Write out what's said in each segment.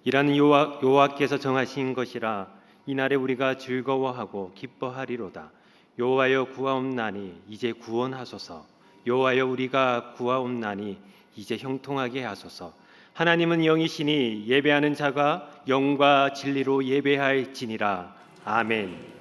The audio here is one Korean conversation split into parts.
이라는 여호와께서 정하신 것이라. 이날에 우리가 즐거워하고 기뻐하리로다. 여호와여 구하옵나니 이제 구원하소서. 여호와여 우리가 구하옵나니 이제 형통하게 하소서. 하나님은 영이시니 예배하는 자가 영과 진리로 예배할지니라. 아멘.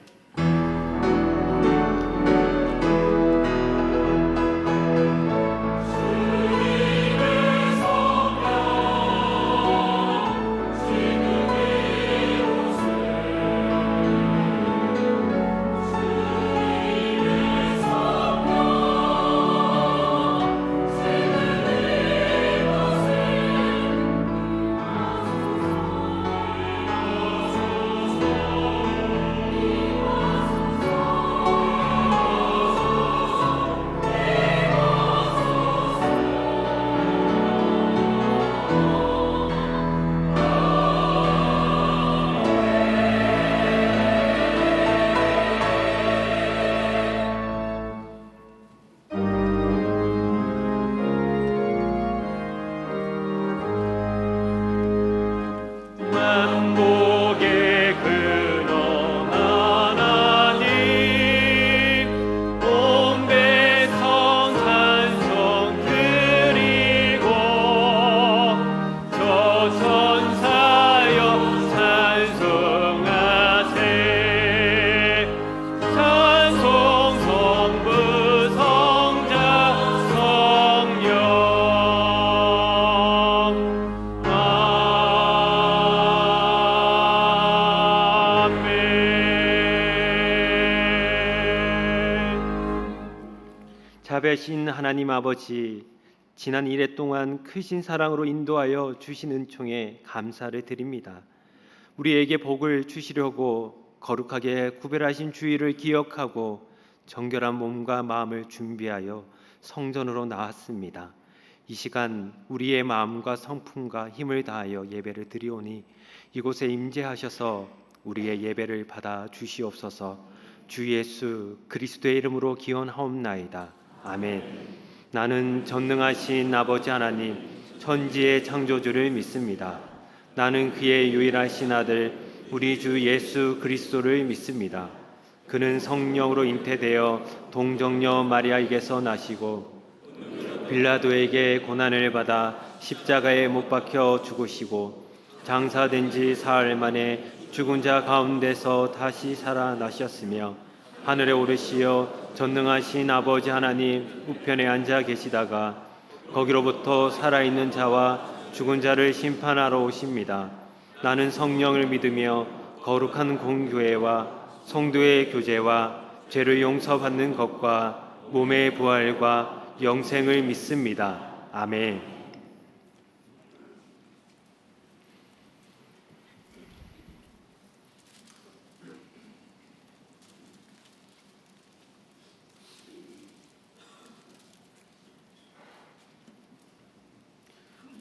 자비하신 하나님 아버지, 지난 이래 동안 크신 사랑으로 인도하여 주신 은총에 감사를 드립니다. 우리에게 복을 주시려고 거룩하게 구별하신 주의를 기억하고 정결한 몸과 마음을 준비하여 성전으로 나왔습니다. 이 시간 우리의 마음과 성품과 힘을 다하여 예배를 드리오니 이곳에 임재하셔서 우리의 예배를 받아 주시옵소서. 주 예수 그리스도의 이름으로 기원하옵나이다. 아멘. 나는 전능하신 아버지 하나님 천지의 창조주를 믿습니다. 나는 그의 유일하신 아들 우리 주 예수 그리스도를 믿습니다. 그는 성령으로 잉태되어 동정녀 마리아에게서 나시고 빌라도에게 고난을 받아 십자가에 못 박혀 죽으시고 장사된 지 사흘 만에 죽은 자 가운데서 다시 살아나셨으며 하늘에 오르시어 전능하신 아버지 하나님 우편에 앉아 계시다가 거기로부터 살아있는 자와 죽은 자를 심판하러 오십니다. 나는 성령을 믿으며 거룩한 공교회와 성도의 교제와 죄를 용서받는 것과 몸의 부활과 영생을 믿습니다. 아멘.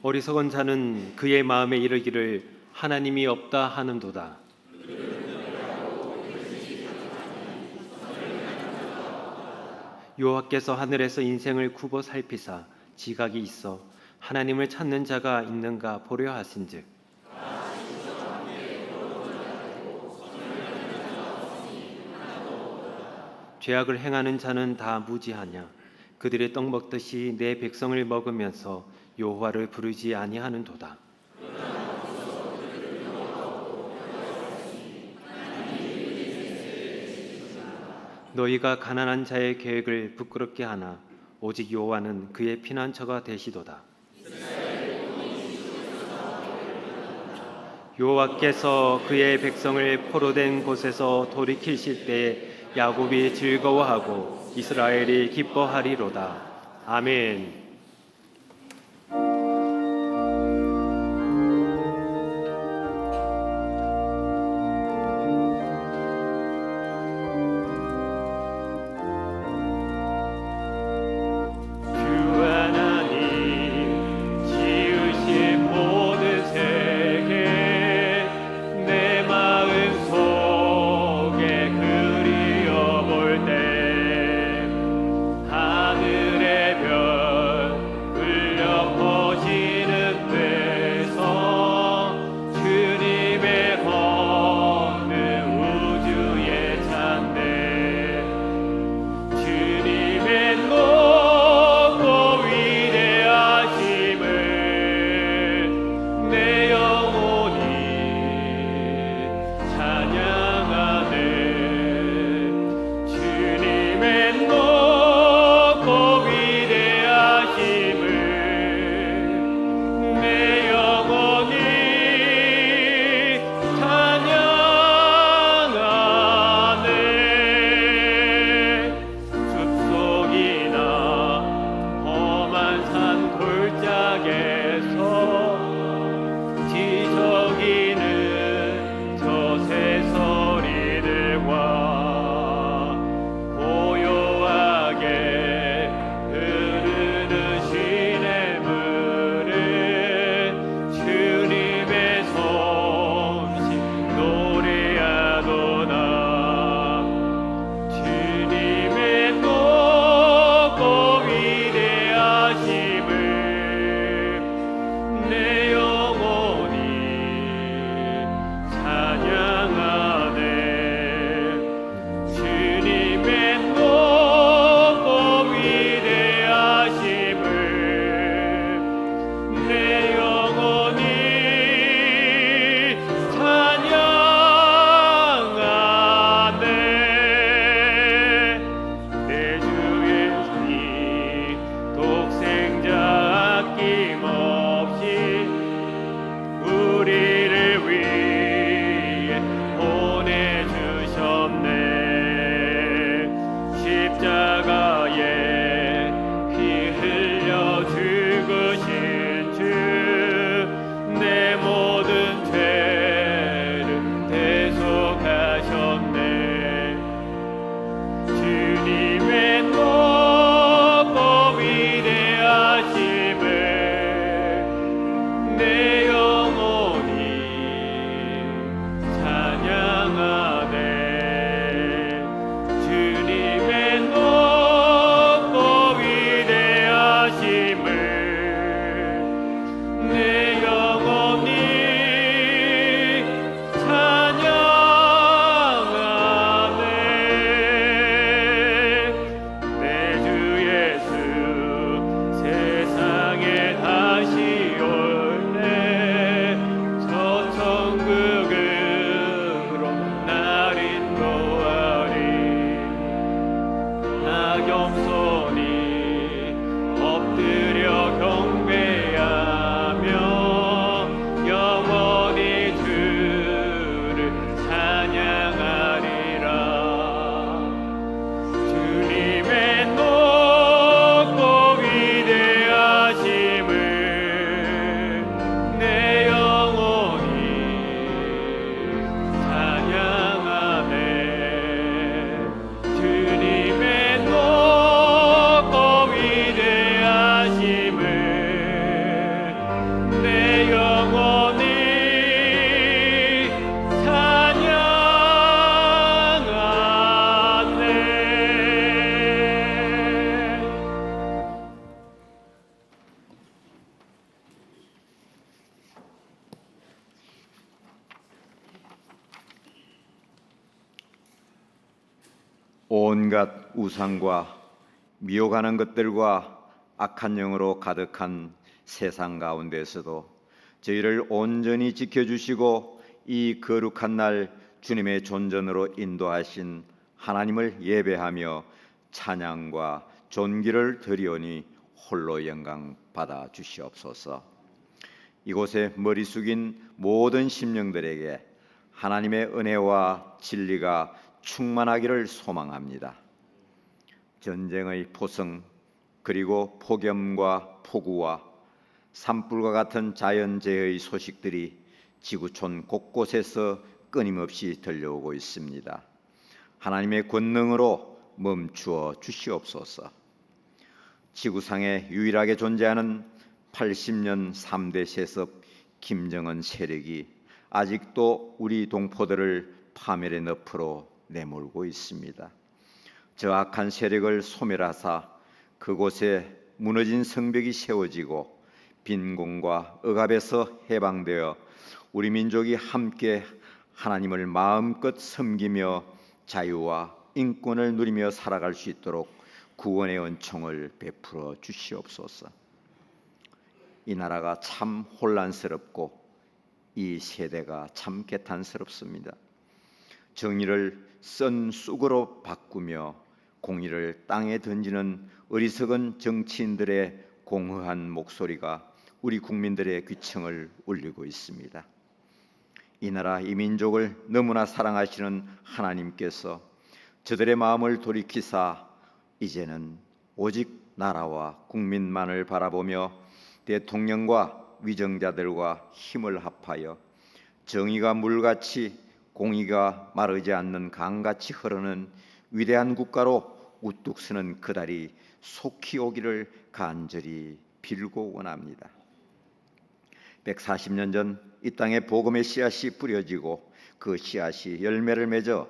어리석은 자는 그의 마음에 이르기를 하나님이 없다 하는도다. 여호와께서 하늘에서 인생을 굽어 살피사 지각이 있어 하나님을 찾는 자가 있는가 보려 하신즉 죄악을 행하는 자는 다 무지하냐. 그들의 떡 먹듯이 내 백성을 먹으면서 여호와를 부르지 아니하는도다. 너희가 가난한 자의 계획을 부끄럽게 하나 오직 여호와는 그의 피난처가 되시도다. 여호와께서 그의 백성을 포로된 곳에서 돌이키실 때에 야곱이 즐거워하고 이스라엘이 기뻐하리로다. 아멘. 하늘의 별 겸손히 엎드려 경배하며 영원히 주를 찬양하리라. 주님의 높고 위대하심을 내 영혼이 찬양하네. 주님의 높고 위대하심을 내 영혼이 찬양하네. 온갖 우상과 미혹하는 것들과 악한 영으로 가득한 세상 가운데서도 저희를 온전히 지켜주시고 이 거룩한 날 주님의 존전으로 인도하신 하나님을 예배하며 찬양과 존귀를 드리오니 홀로 영광 받아 주시옵소서. 이곳에 머리 숙인 모든 심령들에게 하나님의 은혜와 진리가 충만하기를 소망합니다. 전쟁의 포성 그리고 폭염과 폭우와 산불과 같은 자연재해의 소식들이 지구촌 곳곳에서 끊임없이 들려오고 있습니다. 하나님의 권능으로 멈추어 주시옵소서. 지구상에 유일하게 존재하는 80년 3대 세습 김정은 세력이 아직도 우리 동포들을 파멸의 늪으로 내몰고 있습니다. 저 악한 세력을 소멸하사 그곳에 무너진 성벽이 세워지고 빈곤과 억압에서 해방되어 우리 민족이 함께 하나님을 마음껏 섬기며 자유와 인권을 누리며 살아갈 수 있도록 구원의 은총을 베풀어 주시옵소서. 이 나라가 참 혼란스럽고 이 세대가 참 개탄스럽습니다. 정의를 쓴 쑥으로 바꾸며 공의를 땅에 던지는 어리석은 정치인들의 공허한 목소리가 우리 국민들의 귀청을 울리고 있습니다. 이 나라 이 민족을 너무나 사랑하시는 하나님께서 저들의 마음을 돌이키사 이제는 오직 나라와 국민만을 바라보며 대통령과 위정자들과 힘을 합하여 정의가 물같이 공의가 마르지 않는 강같이 흐르는 위대한 국가로 우뚝 서는 그날이 속히 오기를 간절히 빌고 원합니다. 140년 전 이 땅에 복음의 씨앗이 뿌려지고 그 씨앗이 열매를 맺어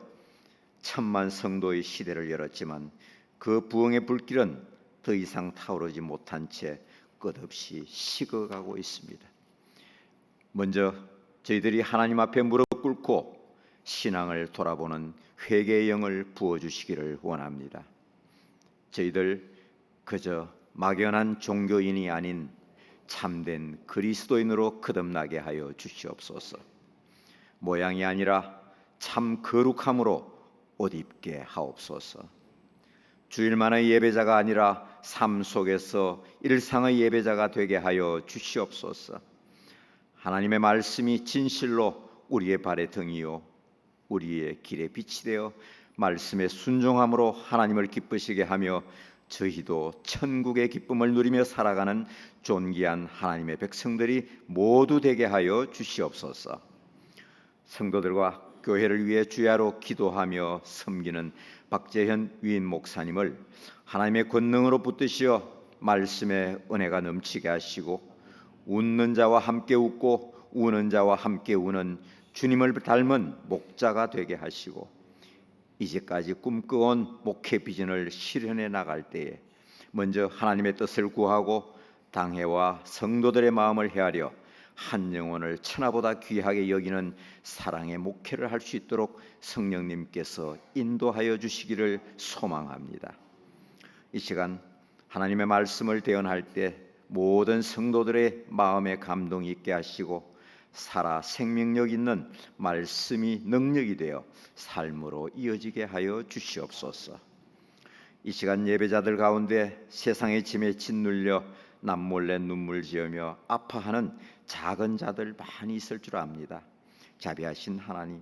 천만 성도의 시대를 열었지만 그 부흥의 불길은 더 이상 타오르지 못한 채 끝없이 식어가고 있습니다. 먼저 저희들이 하나님 앞에 무릎 꿇고 신앙을 돌아보는 회개의 영을 부어주시기를 원합니다. 저희들 그저 막연한 종교인이 아닌 참된 그리스도인으로 거듭나게 하여 주시옵소서. 모양이 아니라 참 거룩함으로 옷 입게 하옵소서. 주일만의 예배자가 아니라 삶 속에서 일상의 예배자가 되게 하여 주시옵소서. 하나님의 말씀이 진실로 우리의 발의 등이요 우리의 길의 빛이 되어 말씀의 순종함으로 하나님을 기쁘시게 하며 저희도 천국의 기쁨을 누리며 살아가는 존귀한 하나님의 백성들이 모두 되게 하여 주시옵소서. 성도들과 교회를 위해 주야로 기도하며 섬기는 박재현 위인 목사님을 하나님의 권능으로 붙드시어 말씀의 은혜가 넘치게 하시고 웃는 자와 함께 웃고 우는 자와 함께 우는 주님을 닮은 목자가 되게 하시고 이제까지 꿈꿔온 목회 비전을 실현해 나갈 때에 먼저 하나님의 뜻을 구하고 당회와 성도들의 마음을 헤아려 한 영혼을 천하보다 귀하게 여기는 사랑의 목회를 할 수 있도록 성령님께서 인도하여 주시기를 소망합니다. 이 시간 하나님의 말씀을 대언할 때 모든 성도들의 마음에 감동이 있게 하시고 살아 생명력 있는 말씀이 능력이 되어 삶으로 이어지게 하여 주시옵소서. 이 시간 예배자들 가운데 세상의 짐에 짓눌려 남몰래 눈물 지으며 아파하는 작은 자들 많이 있을 줄 압니다. 자비하신 하나님,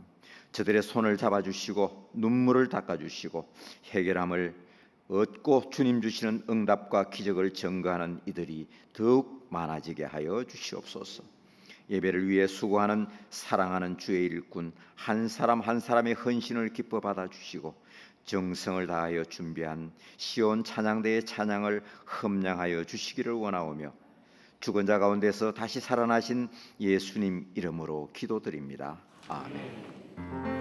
저들의 손을 잡아주시고 눈물을 닦아주시고 해결함을 얻고 주님 주시는 응답과 기적을 증거하는 이들이 더욱 많아지게 하여 주시옵소서. 예배를 위해 수고하는 사랑하는 주의 일꾼 한 사람 한 사람의 헌신을 기뻐 받아주시고 정성을 다하여 준비한 시온 찬양대의 찬양을 흠량하여 주시기를 원하오며 죽은 자 가운데서 다시 살아나신 예수님 이름으로 기도드립니다. 아멘.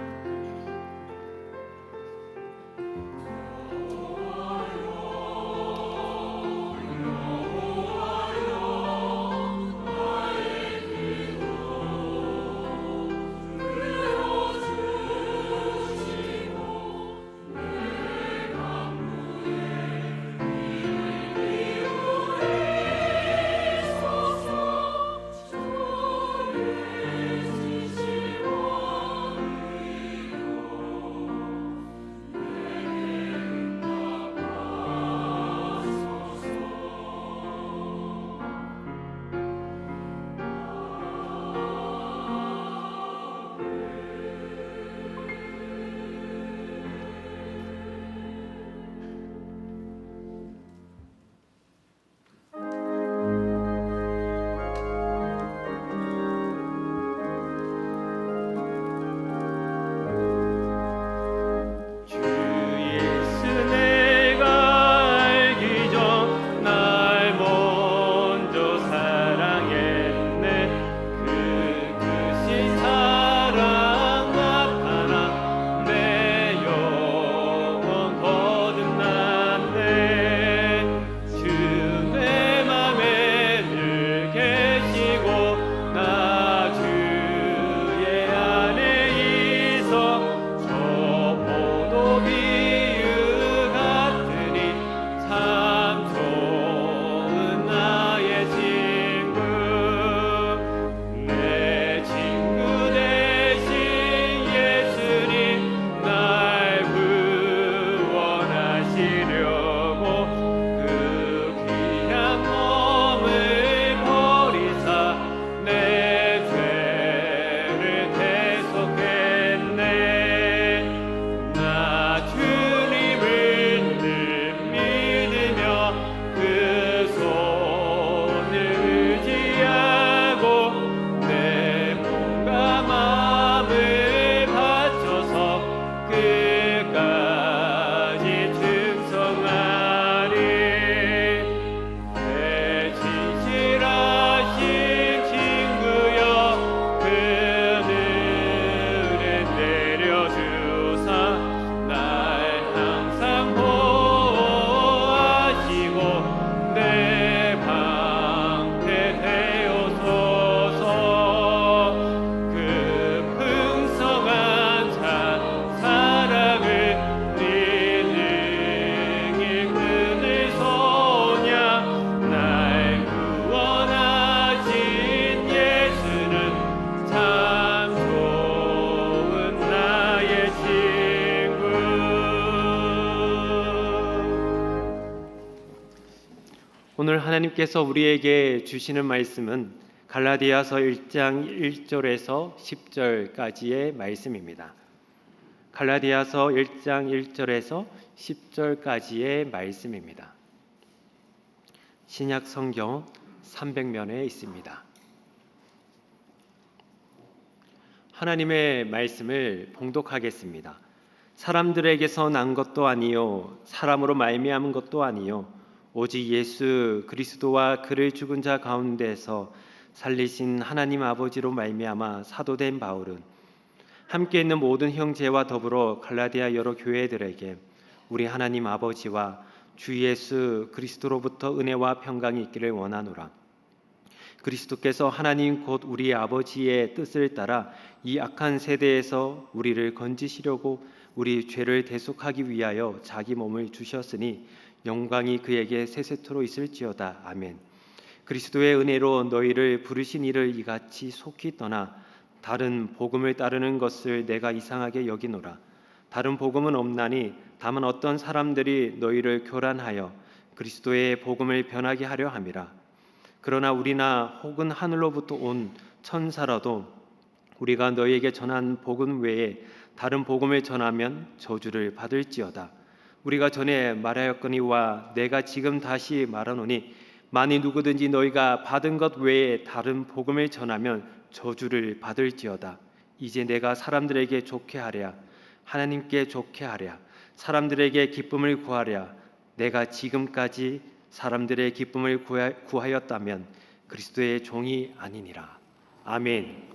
오늘 하나님께서 우리에게 주시는 말씀은 갈라디아서 1장 1절에서 10절까지의 말씀입니다. 갈라디아서 1장 1절에서 10절까지의 말씀입니다. 신약 성경 300면에 있습니다. 하나님의 말씀을 봉독하겠습니다. 사람들에게서 난 것도 아니요 사람으로 말미암은 것도 아니요 오직 예수 그리스도와 그를 죽은 자 가운데서 살리신 하나님 아버지로 말미암아 사도된 바울은 함께 있는 모든 형제와 더불어 갈라디아 여러 교회들에게 우리 하나님 아버지와 주 예수 그리스도로부터 은혜와 평강이 있기를 원하노라. 그리스도께서 하나님 곧 우리 아버지의 뜻을 따라 이 악한 세대에서 우리를 건지시려고 우리 죄를 대속하기 위하여 자기 몸을 주셨으니 영광이 그에게 세세토록 있을지어다. 아멘. 그리스도의 은혜로 너희를 부르신 이를 이같이 속히 떠나 다른 복음을 따르는 것을 내가 이상하게 여기노라. 다른 복음은 없나니 다만 어떤 사람들이 너희를 교란하여 그리스도의 복음을 변하게 하려 함이라. 그러나 우리나 혹은 하늘로부터 온 천사라도 우리가 너희에게 전한 복음 외에 다른 복음을 전하면 저주를 받을지어다. 우리가 전에 말하였거니와 내가 지금 다시 말하노니 만일 누구든지 너희가 받은 것 외에 다른 복음을 전하면 저주를 받을지어다. 이제 내가 사람들에게 좋게 하랴, 하나님께 좋게 하랴, 사람들에게 기쁨을 구하랴. 내가 지금까지 사람들의 기쁨을 구하였다면 그리스도의 종이 아니니라. 아멘.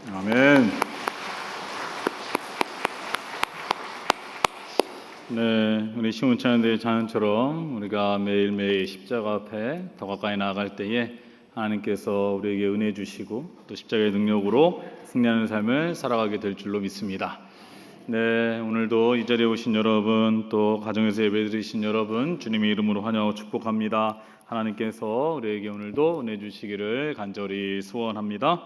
아멘. 네, 우리 시온찬양대의 찬양처럼 우리가 매일매일 십자가 앞에 더 가까이 나아갈 때에 하나님께서 우리에게 은혜 주시고 또 십자가의 능력으로 승리하는 삶을 살아가게 될 줄로 믿습니다. 네, 오늘도 이 자리에 오신 여러분, 또 가정에서 예배드리신 여러분, 주님의 이름으로 환영하고 축복합니다. 하나님께서 우리에게 오늘도 은혜 주시기를 간절히 소원합니다.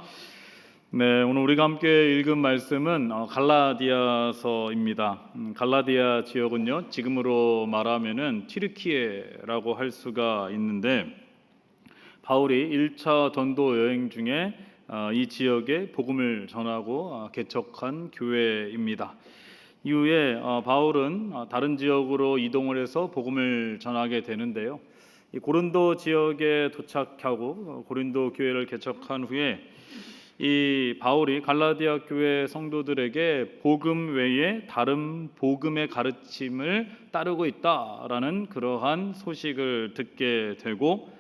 네, 오늘 우리가 함께 읽은 말씀은 갈라디아서입니다. 갈라디아 지역은요, 지금으로 말하면은 튀르키예라고 할 수가 있는데, 바울이 1차 전도 여행 중에 이 지역에 복음을 전하고 개척한 교회입니다. 이후에 바울은 다른 지역으로 이동을 해서 복음을 전하게 되는데요. 이 고린도 지역에 도착하고 고린도 교회를 개척한 후에 이 바울이 갈라디아 교회 성도들에게 복음 외에 다른 복음의 가르침을 따르고 있다라는 그러한 소식을 듣게 되고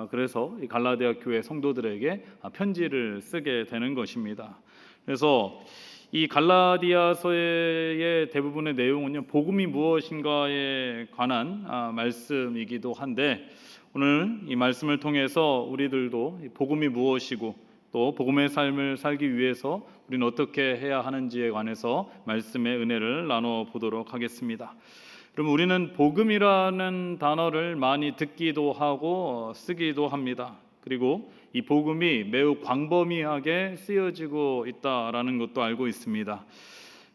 그래서 이 갈라디아 교회 성도들에게 편지를 쓰게 되는 것입니다. 그래서 이 갈라디아서의 대부분의 내용은요, 복음이 무엇인가에 관한 말씀이기도 한데, 오늘 이 말씀을 통해서 우리들도 복음이 무엇이고 또 복음의 삶을 살기 위해서 우리는 어떻게 해야 하는지에 관해서 말씀의 은혜를 나눠 보도록 하겠습니다. 그럼 우리는 복음이라는 단어를 많이 듣기도 하고 쓰기도 합니다. 그리고 이 복음이 매우 광범위하게 쓰여지고 있다라는 것도 알고 있습니다.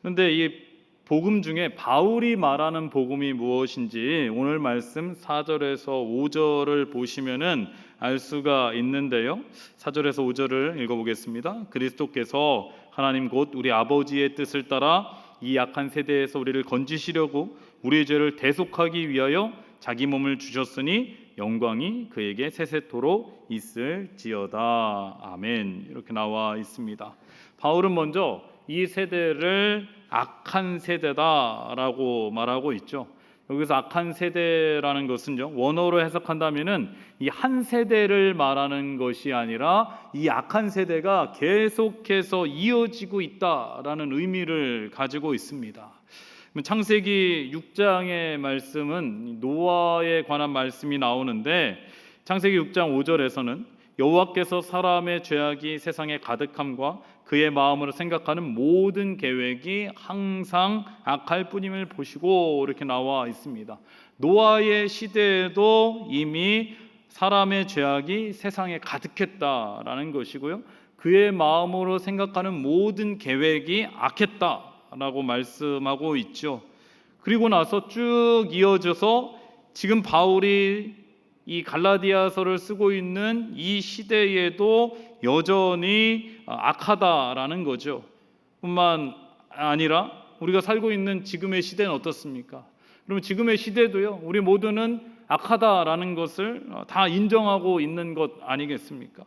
그런데 이 복음 중에 바울이 말하는 복음이 무엇인지 오늘 말씀 4절에서 5절을 보시면은 알 수가 있는데요. 4절에서 5절을 읽어보겠습니다. 그리스도께서 하나님 곧 우리 아버지의 뜻을 따라 이 악한 세대에서 우리를 건지시려고 우리의 죄를 대속하기 위하여 자기 몸을 주셨으니 영광이 그에게 세세토록 있을지어다. 아멘. 이렇게 나와 있습니다. 바울은 먼저 이 세대를 악한 세대다라고 말하고 있죠. 여기서 악한 세대라는 것은요, 원어로 해석한다면은 이 한 세대를 말하는 것이 아니라 이 악한 세대가 계속해서 이어지고 있다라는 의미를 가지고 있습니다. 창세기 6장의 말씀은 노아에 관한 말씀이 나오는데 창세기 6장 5절에서는 여호와께서 사람의 죄악이 세상에 가득함과 그의 마음으로 생각하는 모든 계획이 항상 악할 뿐임을 보시고 이렇게 나와 있습니다. 노아의 시대에도 이미 사람의 죄악이 세상에 가득했다라는 것이고요. 그의 마음으로 생각하는 모든 계획이 악했다라고 말씀하고 있죠. 그리고 나서 쭉 이어져서 지금 바울이 이 갈라디아서를 쓰고 있는 이 시대에도 여전히 악하다라는 거죠. 뿐만 아니라 우리가 살고 있는 지금의 시대는 어떻습니까? 그러면 지금의 시대도요, 우리 모두는 악하다라는 것을 다 인정하고 있는 것 아니겠습니까?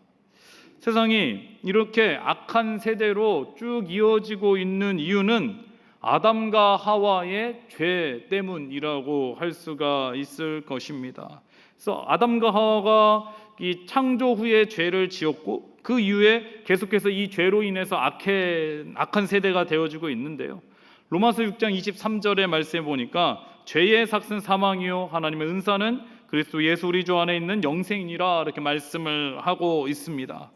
세상이 이렇게 악한 세대로 쭉 이어지고 있는 이유는 아담과 하와의 죄 때문이라고 할 수가 있을 것입니다. 그래서 아담과 하와가 이 창조 후에 죄를 지었고 그 이후에 계속해서 이 죄로 인해서 악한 세대가 되어지고 있는데요. 로마서 6장 23절의 말씀에 보니까 죄의 삭은 사망이요 하나님의 은사는 그리스도 예수 우리 주 안에 있는 영생이니라 이렇게 말씀을 하고 있습니다.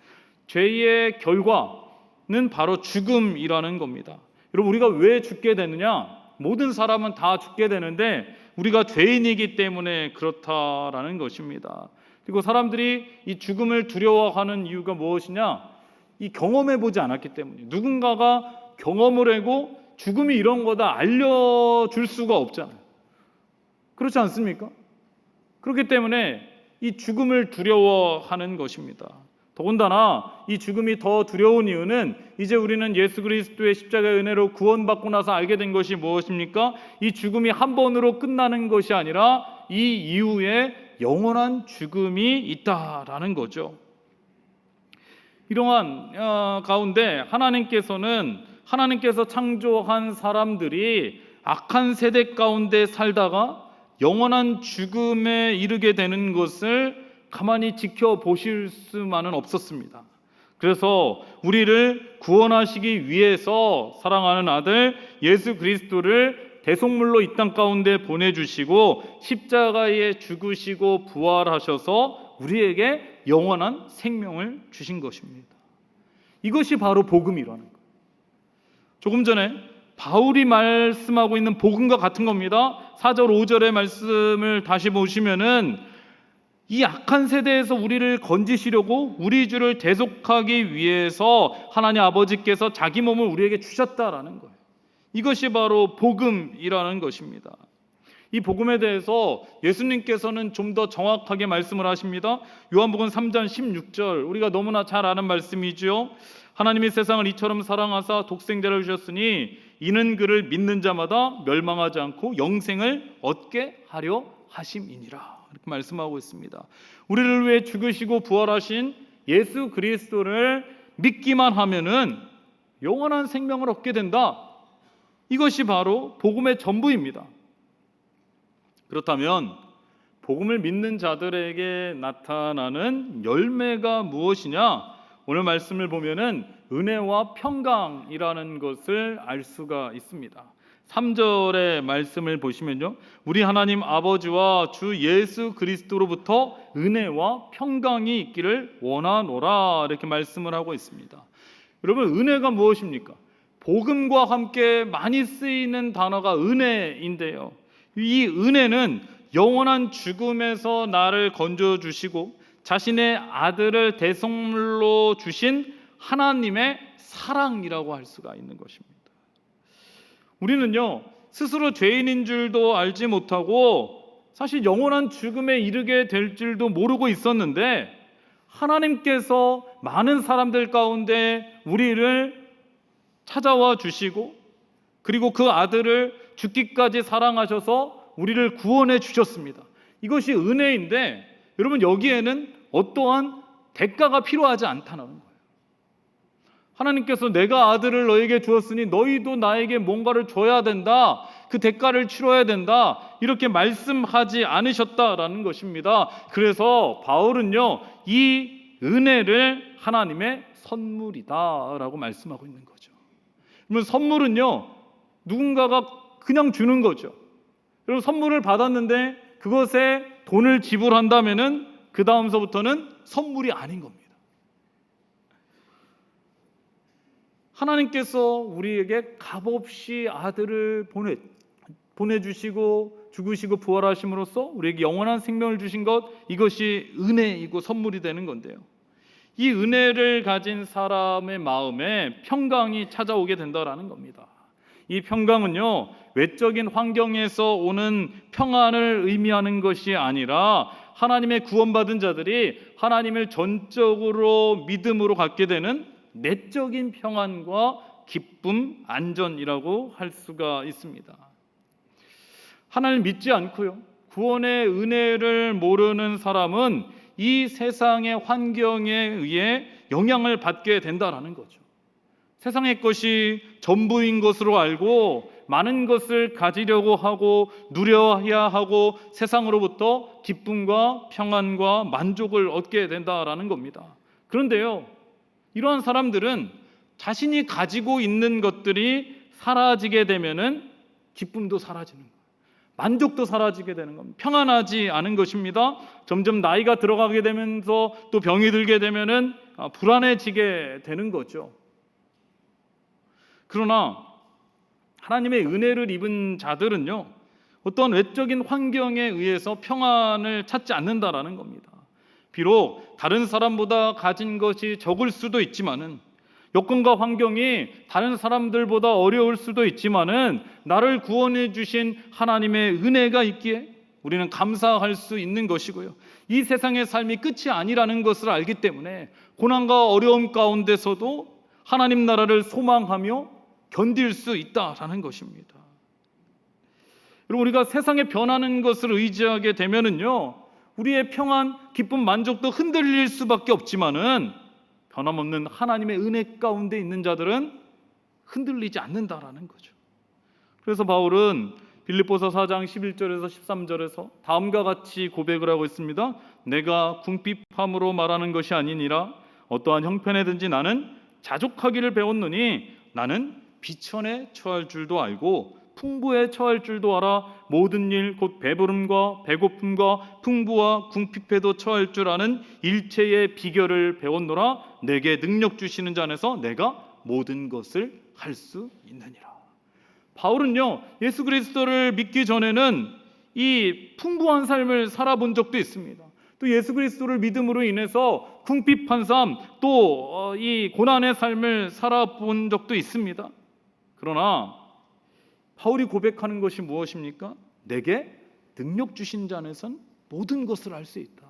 죄의 결과는 바로 죽음이라는 겁니다. 여러분, 우리가 왜 죽게 되느냐? 모든 사람은 다 죽게 되는데 우리가 죄인이기 때문에 그렇다라는 것입니다. 그리고 사람들이 이 죽음을 두려워하는 이유가 무엇이냐? 이 경험해 보지 않았기 때문이에요. 누군가가 경험을 하고 죽음이 이런 거다 알려줄 수가 없잖아요. 그렇지 않습니까? 그렇기 때문에 이 죽음을 두려워하는 것입니다. 더군다나 이 죽음이 더 두려운 이유는 이제 우리는 예수 그리스도의 십자가의 은혜로 구원받고 나서 알게 된 것이 무엇입니까? 이 죽음이 한 번으로 끝나는 것이 아니라 이 이후에 영원한 죽음이 있다라는 거죠. 이러한 가운데 하나님께서 창조한 사람들이 악한 세대 가운데 살다가 영원한 죽음에 이르게 되는 것을 가만히 지켜보실 수만은 없었습니다. 그래서 우리를 구원하시기 위해서 사랑하는 아들 예수 그리스도를 대속물로 이 땅 가운데 보내주시고 십자가에 죽으시고 부활하셔서 우리에게 영원한 생명을 주신 것입니다. 이것이 바로 복음이라는 거예요. 조금 전에 바울이 말씀하고 있는 복음과 같은 겁니다. 4절 5절의 말씀을 다시 보시면은 이 악한 세대에서 우리를 건지시려고 우리 주를 대속하기 위해서 하나님 아버지께서 자기 몸을 우리에게 주셨다라는 거예요. 이것이 바로 복음이라는 것입니다. 이 복음에 대해서 예수님께서는 좀 더 정확하게 말씀을 하십니다. 요한복음 3장 16절, 우리가 너무나 잘 아는 말씀이죠. 하나님이 세상을 이처럼 사랑하사 독생자를 주셨으니 이는 그를 믿는 자마다 멸망하지 않고 영생을 얻게 하려 하심이니라. 이렇게 말씀하고 있습니다. 우리를 위해 죽으시고 부활하신 예수 그리스도를 믿기만 하면은 영원한 생명을 얻게 된다. 이것이 바로 복음의 전부입니다. 그렇다면 복음을 믿는 자들에게 나타나는 열매가 무엇이냐? 오늘 말씀을 보면은 은혜와 평강이라는 것을 알 수가 있습니다. 3절의 말씀을 보시면요, 우리 하나님 아버지와 주 예수 그리스도로부터 은혜와 평강이 있기를 원하노라 이렇게 말씀을 하고 있습니다. 여러분, 은혜가 무엇입니까? 복음과 함께 많이 쓰이는 단어가 은혜인데요, 이 은혜는 영원한 죽음에서 나를 건져주시고 자신의 아들을 대성물로 주신 하나님의 사랑이라고 할 수가 있는 것입니다. 우리는요, 스스로 죄인인 줄도 알지 못하고 사실 영원한 죽음에 이르게 될 줄도 모르고 있었는데, 하나님께서 많은 사람들 가운데 우리를 찾아와 주시고 그리고 그 아들을 죽기까지 사랑하셔서 우리를 구원해 주셨습니다. 이것이 은혜인데, 여러분, 여기에는 어떠한 대가가 필요하지 않다는 거예요. 하나님께서 내가 아들을 너에게 주었으니 너희도 나에게 뭔가를 줘야 된다, 그 대가를 치러야 된다, 이렇게 말씀하지 않으셨다라는 것입니다. 그래서 바울은요, 이 은혜를 하나님의 선물이다라고 말씀하고 있는 거죠. 그러면 선물은요, 누군가가 그냥 주는 거죠. 여러분, 선물을 받았는데 그것에 돈을 지불한다면은 그 다음서부터는 선물이 아닌 겁니다. 하나님께서 우리에게 값없이 아들을 보내주시고 죽으시고 부활하심으로써 우리에게 영원한 생명을 주신 것, 이것이 은혜이고 선물이 되는 건데요, 이 은혜를 가진 사람의 마음에 평강이 찾아오게 된다라는 겁니다. 이 평강은요, 외적인 환경에서 오는 평안을 의미하는 것이 아니라 하나님의 구원받은 자들이 하나님을 전적으로 믿음으로 갖게 되는 내적인 평안과 기쁨, 안전이라고 할 수가 있습니다. 하나님을 믿지 않고요, 구원의 은혜를 모르는 사람은 이 세상의 환경에 의해 영향을 받게 된다라는 거죠. 세상의 것이 전부인 것으로 알고 많은 것을 가지려고 하고 누려야 하고 세상으로부터 기쁨과 평안과 만족을 얻게 된다라는 겁니다. 그런데요, 이러한 사람들은 자신이 가지고 있는 것들이 사라지게 되면은 기쁨도 사라지는 거예요. 만족도 사라지게 되는 겁니다. 평안하지 않은 것입니다. 점점 나이가 들어가게 되면서 또 병이 들게 되면은 불안해지게 되는 거죠. 그러나 하나님의 은혜를 입은 자들은요, 어떤 외적인 환경에 의해서 평안을 찾지 않는다라는 겁니다. 비록 다른 사람보다 가진 것이 적을 수도 있지만은, 여건과 환경이 다른 사람들보다 어려울 수도 있지만은, 나를 구원해 주신 하나님의 은혜가 있기에 우리는 감사할 수 있는 것이고요, 이 세상의 삶이 끝이 아니라는 것을 알기 때문에 고난과 어려움 가운데서도 하나님 나라를 소망하며 견딜 수 있다라는 것입니다. 그리고 우리가 세상에 변하는 것을 의지하게 되면은요, 우리의 평안, 기쁨, 만족도 흔들릴 수밖에 없지만은 변함없는 하나님의 은혜 가운데 있는 자들은 흔들리지 않는다라는 거죠. 그래서 바울은 빌립보서 4장 11절에서 13절에서 다음과 같이 고백을 하고 있습니다. 내가 궁핍함으로 말하는 것이 아니니라. 어떠한 형편에든지 나는 자족하기를 배웠노니 나는 비천에 처할 줄도 알고 풍부에 처할 줄도 알아. 모든 일 곧 배부름과 배고픔과 풍부와 궁핍에도 처할 줄 아는 일체의 비결을 배웠노라. 내게 능력 주시는 자 안에서 내가 모든 것을 할 수 있느니라. 바울은요, 예수 그리스도를 믿기 전에는 이 풍부한 삶을 살아본 적도 있습니다. 또 예수 그리스도를 믿음으로 인해서 궁핍한 삶, 또 이 고난의 삶을 살아본 적도 있습니다. 그러나 바울이 고백하는 것이 무엇입니까? 내게 능력 주신 자 안에선 모든 것을 할 수 있다.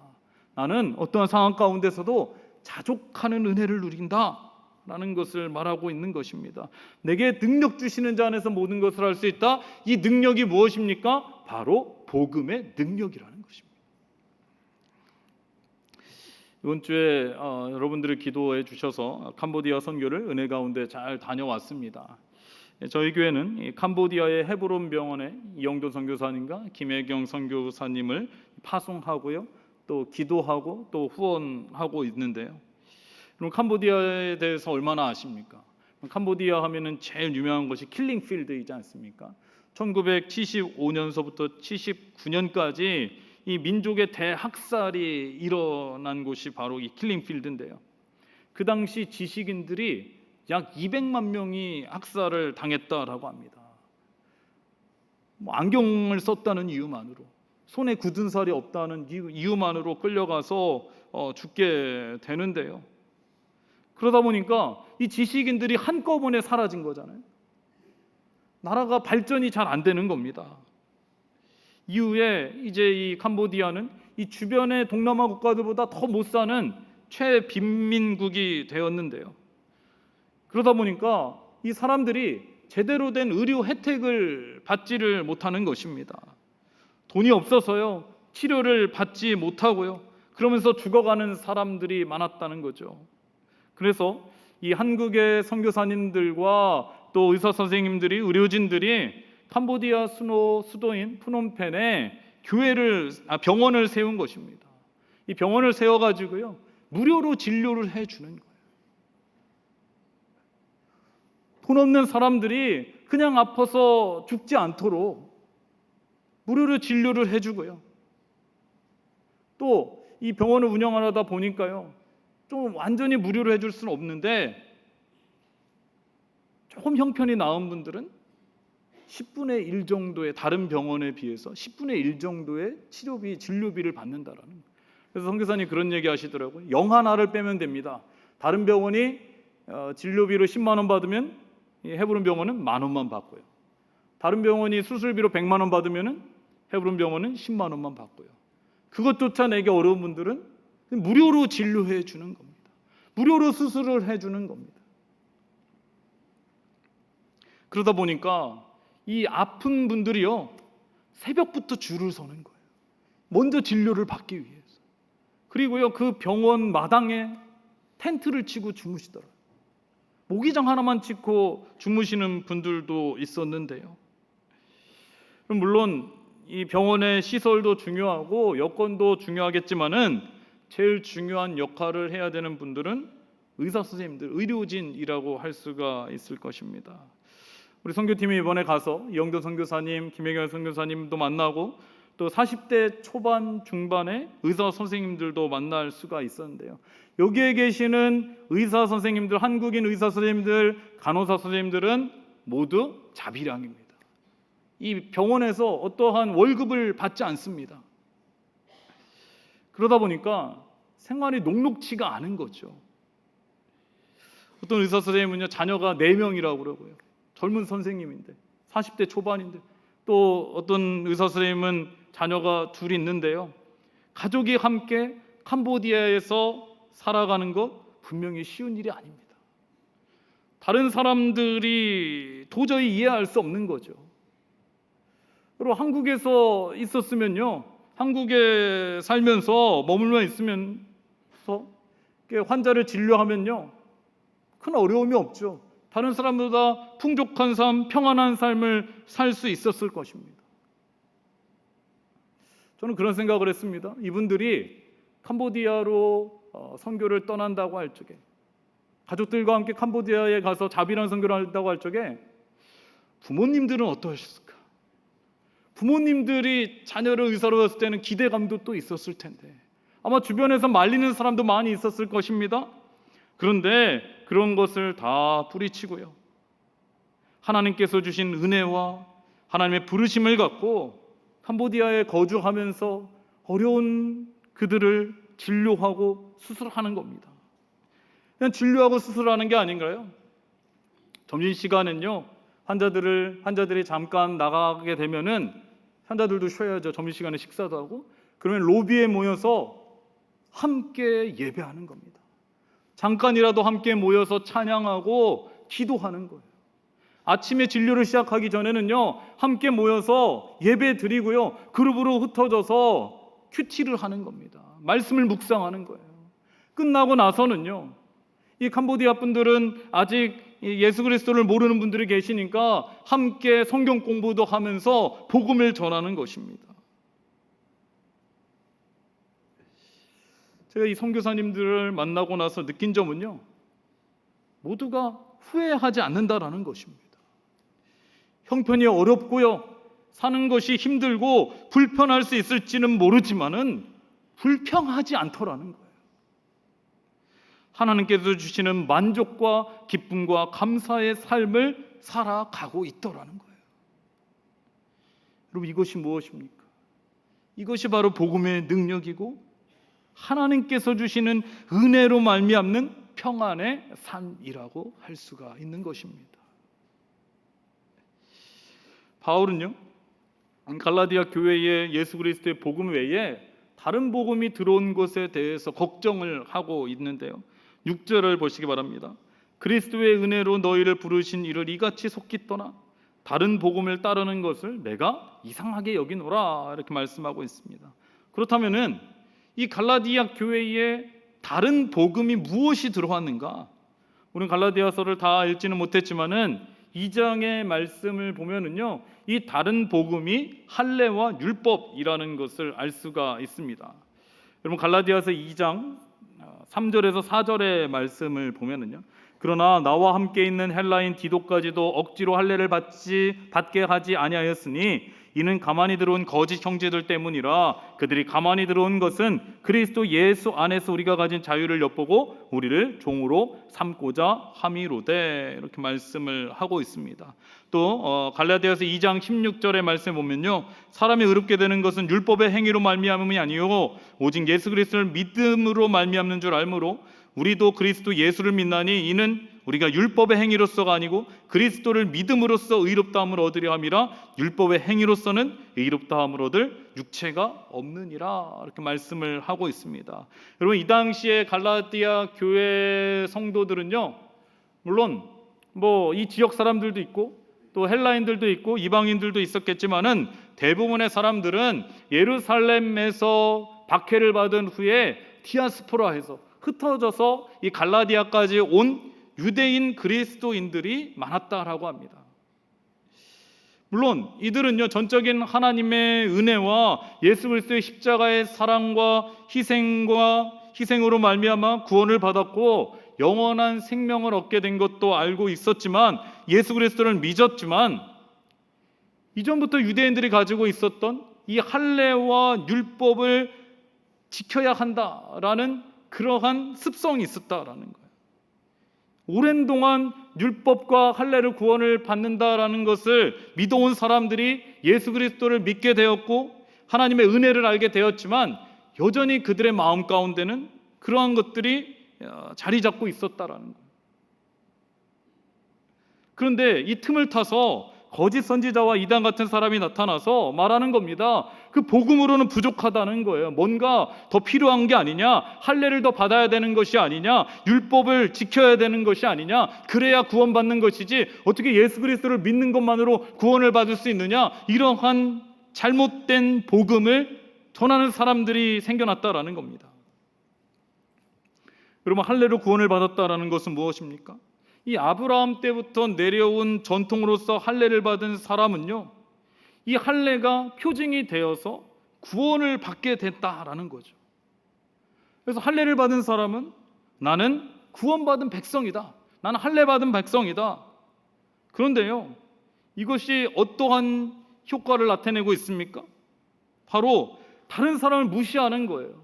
나는 어떠한 상황 가운데서도 자족하는 은혜를 누린다 라는 것을 말하고 있는 것입니다. 내게 능력 주시는 자 안에서 모든 것을 할 수 있다. 이 능력이 무엇입니까? 바로 복음의 능력이라는 것입니다. 이번 주에 여러분들이 기도해 주셔서 캄보디아 선교를 은혜 가운데 잘 다녀왔습니다. 저희 교회는 캄보디아의 헤브론 병원에 이영도 선교사님과 김혜경 선교사님을 파송하고요, 또 기도하고 또 후원하고 있는데요. 그럼 캄보디아에 대해서 얼마나 아십니까? 캄보디아 하면은 제일 유명한 것이 킬링필드이지 않습니까? 1975년서부터 79년까지 이 민족의 대학살이 일어난 곳이 바로 이 킬링필드인데요. 그 당시 지식인들이 약 200만 명이 학살을 당했다라고 합니다. 안경을 썼다는 이유만으로, 손에 굳은 살이 없다는 이유만으로 끌려가서 죽게 되는데요. 그러다 보니까 이 지식인들이 한꺼번에 사라진 거잖아요. 나라가 발전이 잘 안 되는 겁니다. 이후에 이제 이 캄보디아는 이 주변의 동남아 국가들보다 더 못 사는 최빈민국이 되었는데요. 그러다 보니까 이 사람들이 제대로 된 의료 혜택을 받지를 못하는 것입니다. 돈이 없어서요, 치료를 받지 못하고요, 그러면서 죽어가는 사람들이 많았다는 거죠. 그래서 이 한국의 선교사님들과 또 의사 선생님들이, 의료진들이 캄보디아 수도인 프놈펜에 병원을 세운 것입니다. 이 병원을 세워가지고요, 무료로 진료를 해주는 거예요. 돈 없는 사람들이 그냥 아파서 죽지 않도록 무료로 진료를 해주고요. 또 이 병원을 운영하다 보니까요, 좀 완전히 무료로 해줄 수는 없는데 조금 형편이 나은 분들은 10분의 1 정도의, 다른 병원에 비해서 10분의 1 정도의 치료비, 진료비를 받는다라는 거예요. 그래서 선교사님 그런 얘기 하시더라고요. 영 하나를 빼면 됩니다. 다른 병원이 진료비로 10만 원 받으면 헤브론 병원은 10,000원만 받고요. 다른 병원이 수술비로 100만 원 받으면 헤브론 병원은 10만 원만 받고요. 그것조차 내기 어려운 분들은 무료로 진료해 주는 겁니다. 무료로 수술을 해주는 겁니다. 그러다 보니까 이 아픈 분들이요, 새벽부터 줄을 서는 거예요. 먼저 진료를 받기 위해서. 그리고요, 그 병원 마당에 텐트를 치고 주무시더라고요. 모기장 하나만 치고 주무시는 분들도 있었는데요. 물론 이 병원의 시설도 중요하고 여건도 중요하겠지만은 제일 중요한 역할을 해야 되는 분들은 의사 선생님들, 의료진이라고 할 수가 있을 것입니다. 우리 선교팀이 이번에 가서 이영도 선교사님, 김혜경 선교사님도 만나고 또 40대 초반 중반의 의사 선생님들도 만날 수가 있었는데요. 여기에 계시는 의사 선생님들, 한국인 의사 선생님들, 간호사 선생님들은 모두 자비량입니다. 이 병원에서 어떠한 월급을 받지 않습니다. 그러다 보니까 생활이 녹록치가 않은 거죠. 어떤 의사 선생님은요, 자녀가 4명이라고 그러고요. 젊은 선생님인데 40대 초반인데, 또 어떤 의사 선생님은 자녀가 2 있는데요. 가족이 함께 캄보디아에서 살아가는 것 분명히 쉬운 일이 아닙니다. 다른 사람들이 도저히 이해할 수 없는 거죠. 그리고 한국에서 있었으면요, 한국에 살면서 머물러 있으면서 환자를 진료하면요, 큰 어려움이 없죠. 다른 사람보다 풍족한 삶, 평안한 삶을 살 수 있었을 것입니다. 저는 그런 생각을 했습니다. 이분들이 캄보디아로 선교를 떠난다고 할 적에, 가족들과 함께 캄보디아에 가서 자비랑 선교를 한다고 할 적에 부모님들은 어떠셨을까? 부모님들이 자녀를 의사로 봤을 때는 기대감도 또 있었을 텐데, 아마 주변에서 말리는 사람도 많이 있었을 것입니다. 그런데 그런 것을 다 뿌리치고요, 하나님께서 주신 은혜와 하나님의 부르심을 갖고 캄보디아에 거주하면서 어려운 그들을 진료하고 수술하는 겁니다. 그냥 진료하고 수술하는 게 아닌가요? 점심시간은요, 환자들이 잠깐 나가게 되면은 환자들도 쉬어야죠. 점심시간에 식사도 하고. 그러면 로비에 모여서 함께 예배하는 겁니다. 잠깐이라도 함께 모여서 찬양하고 기도하는 거예요. 아침에 진료를 시작하기 전에는요, 함께 모여서 예배 드리고요, 그룹으로 흩어져서 큐티를 하는 겁니다. 말씀을 묵상하는 거예요. 끝나고 나서는요, 이 캄보디아 분들은 아직 예수 그리스도를 모르는 분들이 계시니까 함께 성경 공부도 하면서 복음을 전하는 것입니다. 제가 이 선교사님들을 만나고 나서 느낀 점은요, 모두가 후회하지 않는다라는 것입니다. 형편이 어렵고요, 사는 것이 힘들고 불편할 수 있을지는 모르지만은 불평하지 않더라는 거예요. 하나님께서 주시는 만족과 기쁨과 감사의 삶을 살아가고 있더라는 거예요. 여러분, 이것이 무엇입니까? 이것이 바로 복음의 능력이고 하나님께서 주시는 은혜로 말미암는 평안의 삶이라고 할 수가 있는 것입니다. 바울은요, 갈라디아 교회에 예수 그리스도의 복음 외에 다른 복음이 들어온 것에 대해서 걱정을 하고 있는데요. 6절을 보시기 바랍니다. 그리스도의 은혜로 너희를 부르신 이를 이같이 속히 떠나 다른 복음을 따르는 것을 내가 이상하게 여기노라, 이렇게 말씀하고 있습니다. 그렇다면은 이 갈라디아 교회에 다른 복음이 무엇이 들어왔는가? 우리는 갈라디아서를 다 읽지는 못했지만은 2장의 말씀을 보면은요, 이 다른 복음이 할례와 율법이라는 것을 알 수가 있습니다. 여러분, 갈라디아서 2장 3절에서 4절의 말씀을 보면은요, 그러나 나와 함께 있는 헬라인 디도까지도 억지로 할례를 받게 하지 아니하였으니 이는 가만히 들어온 거짓 형제들 때문이라. 그들이 가만히 들어온 것은 그리스도 예수 안에서 우리가 가진 자유를 엿보고 우리를 종으로 삼고자 함이로되, 이렇게 말씀을 하고 있습니다. 또 갈라디아서 2장 16절의 말씀 보면요, 사람이 의롭게 되는 것은 율법의 행위로 말미암음이 아니요 오직 예수 그리스도를 믿음으로 말미암는 줄 알므로 우리도 그리스도 예수를 믿나니 이는 우리가 율법의 행위로서가 아니고 그리스도를 믿음으로써 의롭다함을 얻으려 함이라. 율법의 행위로서는 의롭다함을 얻을 육체가 없느니라, 이렇게 말씀을 하고 있습니다. 여러분, 이 당시에 갈라디아 교회 성도들은요, 물론 이 지역 사람들도 있고 또 헬라인들도 있고 이방인들도 있었겠지만은 대부분의 사람들은 예루살렘에서 박해를 받은 후에 디아스포라해서 흩어져서 이 갈라디아까지 온 유대인 그리스도인들이 많았다라고 합니다. 물론 이들은요, 전적인 하나님의 은혜와 예수 그리스도의 십자가의 사랑과 희생으로 말미암아 구원을 받았고 영원한 생명을 얻게 된 것도 알고 있었지만, 예수 그리스도를 믿었지만 이전부터 유대인들이 가지고 있었던 이 할례와 율법을 지켜야 한다라는 그러한 습성이 있었다라는 거예요. 오랜 동안 율법과 할례를 구원을 받는다라는 것을 믿어온 사람들이 예수 그리스도를 믿게 되었고 하나님의 은혜를 알게 되었지만 여전히 그들의 마음 가운데는 그러한 것들이 자리 잡고 있었다라는 거예요. 그런데 이 틈을 타서 거짓 선지자와 이단 같은 사람이 나타나서 말하는 겁니다. 그 복음으로는 부족하다는 거예요. 뭔가 더 필요한 게 아니냐, 할례를 더 받아야 되는 것이 아니냐, 율법을 지켜야 되는 것이 아니냐, 그래야 구원받는 것이지 어떻게 예수 그리스도를 믿는 것만으로 구원을 받을 수 있느냐, 이러한 잘못된 복음을 전하는 사람들이 생겨났다라는 겁니다. 여러분, 할례로 구원을 받았다라는 것은 무엇입니까? 이 아브라함 때부터 내려온 전통으로서 할례를 받은 사람은요, 이 할례가 표징이 되어서 구원을 받게 됐다라는 거죠. 그래서 할례를 받은 사람은 나는 구원받은 백성이다, 나는 할례 받은 백성이다. 그런데요, 이것이 어떠한 효과를 나타내고 있습니까? 바로 다른 사람을 무시하는 거예요.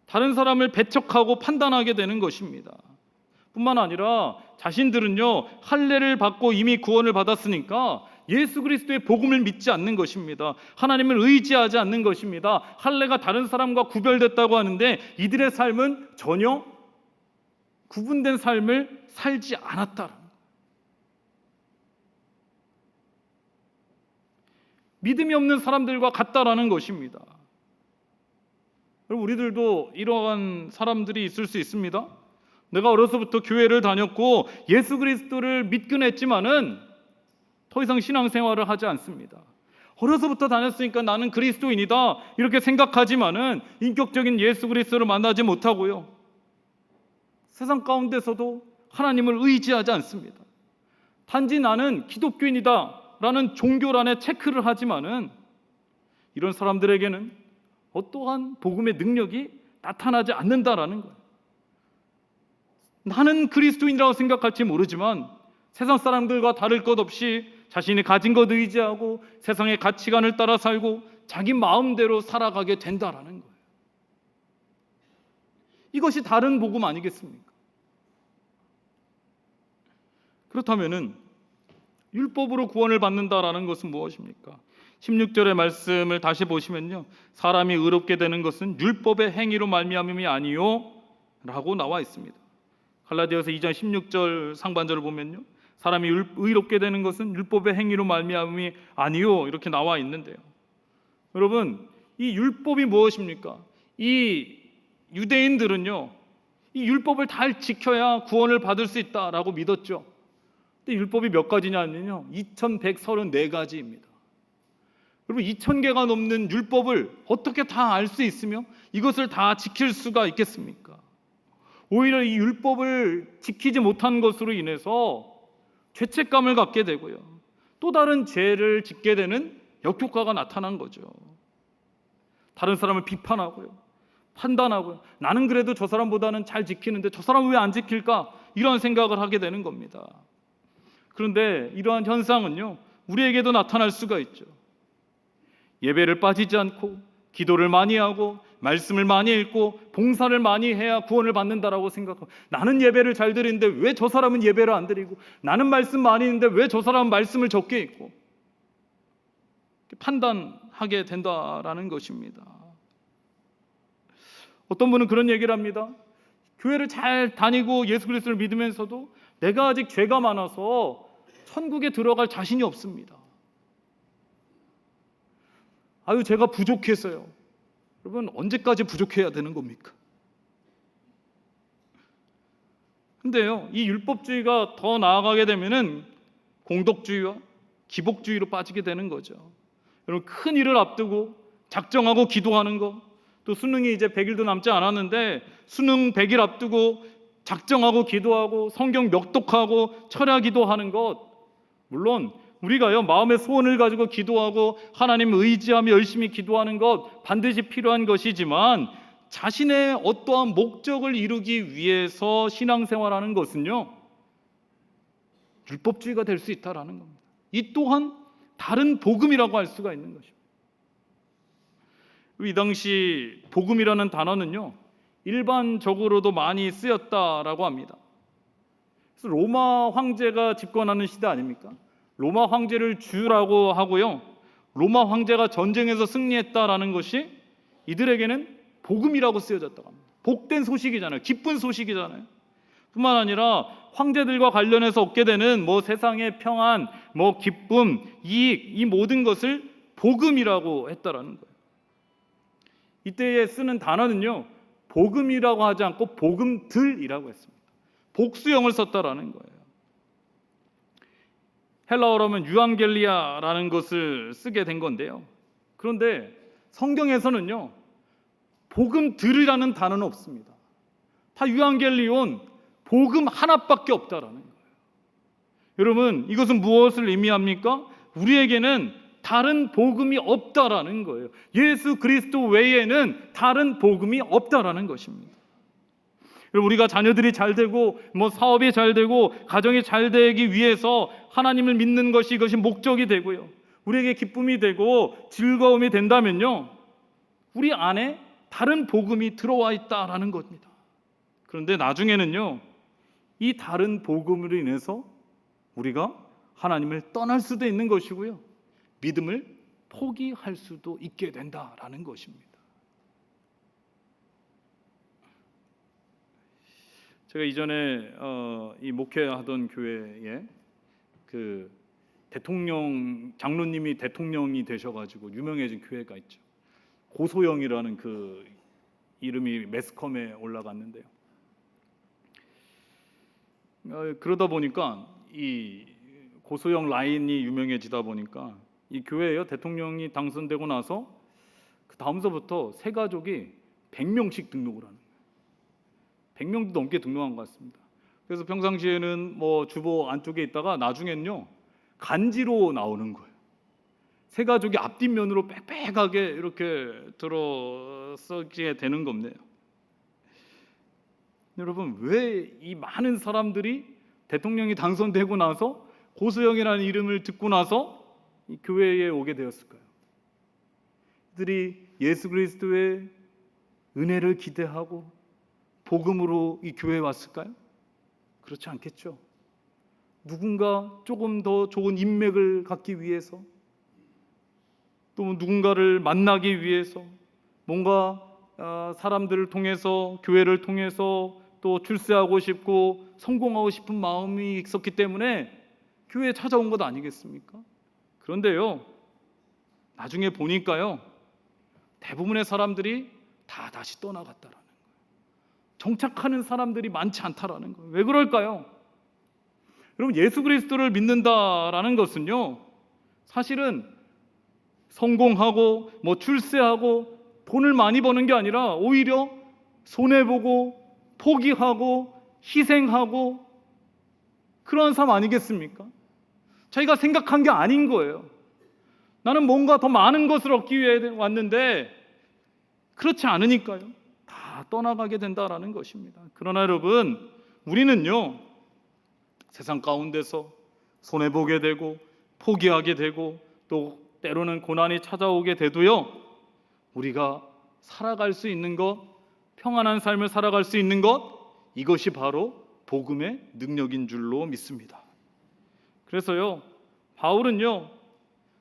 다른 사람을 배척하고 판단하게 되는 것입니다. 뿐만 아니라 자신들은요, 할례를 받고 이미 구원을 받았으니까 예수 그리스도의 복음을 믿지 않는 것입니다. 하나님을 의지하지 않는 것입니다. 할례가 다른 사람과 구별됐다고 하는데 이들의 삶은 전혀 구분된 삶을 살지 않았다는 거예요. 믿음이 없는 사람들과 같다라는 것입니다. 우리들도 이러한 사람들이 있을 수 있습니다. 내가 어려서부터 교회를 다녔고 예수 그리스도를 믿긴 했지만은 더 이상 신앙생활을 하지 않습니다. 어려서부터 다녔으니까 나는 그리스도인이다 이렇게 생각하지만은 인격적인 예수 그리스도를 만나지 못하고요, 세상 가운데서도 하나님을 의지하지 않습니다. 단지 나는 기독교인이다 라는 종교란에 체크를 하지만은 이런 사람들에게는 어떠한 복음의 능력이 나타나지 않는다라는 거예요. 나는 그리스도인이라고 생각할지 모르지만 세상 사람들과 다를 것 없이 자신이 가진 것 의지하고 세상의 가치관을 따라 살고 자기 마음대로 살아가게 된다라는 거예요. 이것이 다른 복음 아니겠습니까? 그렇다면은 율법으로 구원을 받는다라는 것은 무엇입니까? 16절의 말씀을 다시 보시면요, 사람이 의롭게 되는 것은 율법의 행위로 말미암음이 아니요 라고 나와 있습니다. 갈라디아서 2장 16절 상반절을 보면요, 사람이 의롭게 되는 것은 율법의 행위로 말미암음이 아니요 이렇게 나와 있는데요. 여러분, 이 율법이 무엇입니까? 이 유대인들은요, 이 율법을 잘 지켜야 구원을 받을 수 있다라고 믿었죠. 근데 율법이 몇 가지냐면요, 2134가지입니다. 여러분, 2000개가 넘는 율법을 어떻게 다 알 수 있으며 이것을 다 지킬 수가 있겠습니까? 오히려 이 율법을 지키지 못한 것으로 인해서 죄책감을 갖게 되고요, 또 다른 죄를 짓게 되는 역효과가 나타난 거죠. 다른 사람을 비판하고요, 판단하고요, 나는 그래도 저 사람보다는 잘 지키는데 저 사람은 왜 안 지킬까? 이런 생각을 하게 되는 겁니다. 그런데 이러한 현상은요, 우리에게도 나타날 수가 있죠. 예배를 빠지지 않고 기도를 많이 하고 말씀을 많이 읽고 봉사를 많이 해야 구원을 받는다라고 생각하고, 나는 예배를 잘 드리는데 왜 저 사람은 예배를 안 드리고, 나는 말씀 많이 읽는데 왜 저 사람은 말씀을 적게 읽고, 판단하게 된다라는 것입니다. 어떤 분은 그런 얘기를 합니다. 교회를 잘 다니고 예수 그리스도를 믿으면서도 내가 아직 죄가 많아서 천국에 들어갈 자신이 없습니다. 아유, 제가 부족해서요. 여러분, 언제까지 부족해야 되는 겁니까? 근데요, 이 율법주의가 더 나아가게 되면은 공덕주의와 기복주의로 빠지게 되는 거죠. 여러분, 큰 일을 앞두고 작정하고 기도하는 거, 또 수능이 이제 100일도 남지 않았는데 수능 100일 앞두고 작정하고 기도하고 성경 명독하고 철야 기도하는 것, 물론 우리가요, 마음의 소원을 가지고 기도하고 하나님 의지하며 열심히 기도하는 것 반드시 필요한 것이지만, 자신의 어떠한 목적을 이루기 위해서 신앙생활하는 것은요, 율법주의가 될 수 있다라는 겁니다. 이 또한 다른 복음이라고 할 수가 있는 것입니다. 이 당시 복음이라는 단어는요, 일반적으로도 많이 쓰였다라고 합니다. 그래서 로마 황제가 집권하는 시대 아닙니까? 로마 황제를 주라고 하고요, 로마 황제가 전쟁에서 승리했다라는 것이 이들에게는 복음이라고 쓰여졌다고 합니다. 복된 소식이잖아요. 기쁜 소식이잖아요. 뿐만 아니라 황제들과 관련해서 얻게 되는 세상의 평안, 기쁨, 이익, 이 모든 것을 복음이라고 했다라는 거예요. 이때에 쓰는 단어는요, 복음이라고 하지 않고 복음들이라고 했습니다. 복수형을 썼다라는 거예요. 헬라어로 하면 유앙겔리아라는 것을 쓰게 된 건데요. 그런데 성경에서는요, 복음들이라는 단어는 없습니다. 다 유앙겔리온, 복음 하나밖에 없다라는 거예요. 여러분, 이것은 무엇을 의미합니까? 우리에게는 다른 복음이 없다라는 거예요. 예수 그리스도 외에는 다른 복음이 없다라는 것입니다. 우리가 자녀들이 잘 되고 사업이 잘 되고 가정이 잘 되기 위해서 하나님을 믿는 것이, 이것이 목적이 되고요, 우리에게 기쁨이 되고 즐거움이 된다면요, 우리 안에 다른 복음이 들어와 있다라는 겁니다. 그런데 나중에는요, 이 다른 복음으로 인해서 우리가 하나님을 떠날 수도 있는 것이고요, 믿음을 포기할 수도 있게 된다라는 것입니다. 제가 이전에 이 목회하던 교회에 그 대통령, 장로님이 대통령이 되셔가지고 유명해진 교회가 있죠. 고소영이라는 그 이름이 매스컴에 올라갔는데요. 그러다 보니까 이 고소영 라인이 유명해지다 보니까 이 교회에요, 대통령이 당선되고 나서 그 다음서부터 새 가족이 100명씩 등록을 하는 거예요. 100명도 넘게 등록한 것 같습니다. 그래서 평상시에는 주보 안쪽에 있다가 나중엔요, 간지로 나오는 거예요. 새 가족이 앞뒷면으로 빽빽하게 이렇게 들어서게 되는 겁니다. 여러분, 왜 이 많은 사람들이 대통령이 당선되고 나서 고소영이라는 이름을 듣고 나서 이 교회에 오게 되었을까요? 그들이 예수 그리스도의 은혜를 기대하고 복음으로 이 교회에 왔을까요? 그렇지 않겠죠. 누군가 조금 더 좋은 인맥을 갖기 위해서, 또 누군가를 만나기 위해서, 뭔가 사람들을 통해서, 교회를 통해서 또 출세하고 싶고 성공하고 싶은 마음이 있었기 때문에 교회에 찾아온 것 아니겠습니까? 그런데요, 나중에 보니까요, 대부분의 사람들이 다 다시 떠나갔다라는 거예요. 정착하는 사람들이 많지 않다라는 거예요. 왜 그럴까요? 여러분, 예수 그리스도를 믿는다라는 것은요, 사실은 성공하고 출세하고 돈을 많이 버는 게 아니라 오히려 손해보고 포기하고 희생하고 그런 삶 아니겠습니까? 자기가 생각한 게 아닌 거예요. 나는 뭔가 더 많은 것을 얻기 위해 왔는데 그렇지 않으니까요, 다 떠나가게 된다라는 것입니다. 그러나 여러분, 우리는요, 세상 가운데서 손해보게 되고 포기하게 되고 또 때로는 고난이 찾아오게 돼도요, 우리가 살아갈 수 있는 것, 평안한 삶을 살아갈 수 있는 것, 이것이 바로 복음의 능력인 줄로 믿습니다. 그래서요, 바울은요,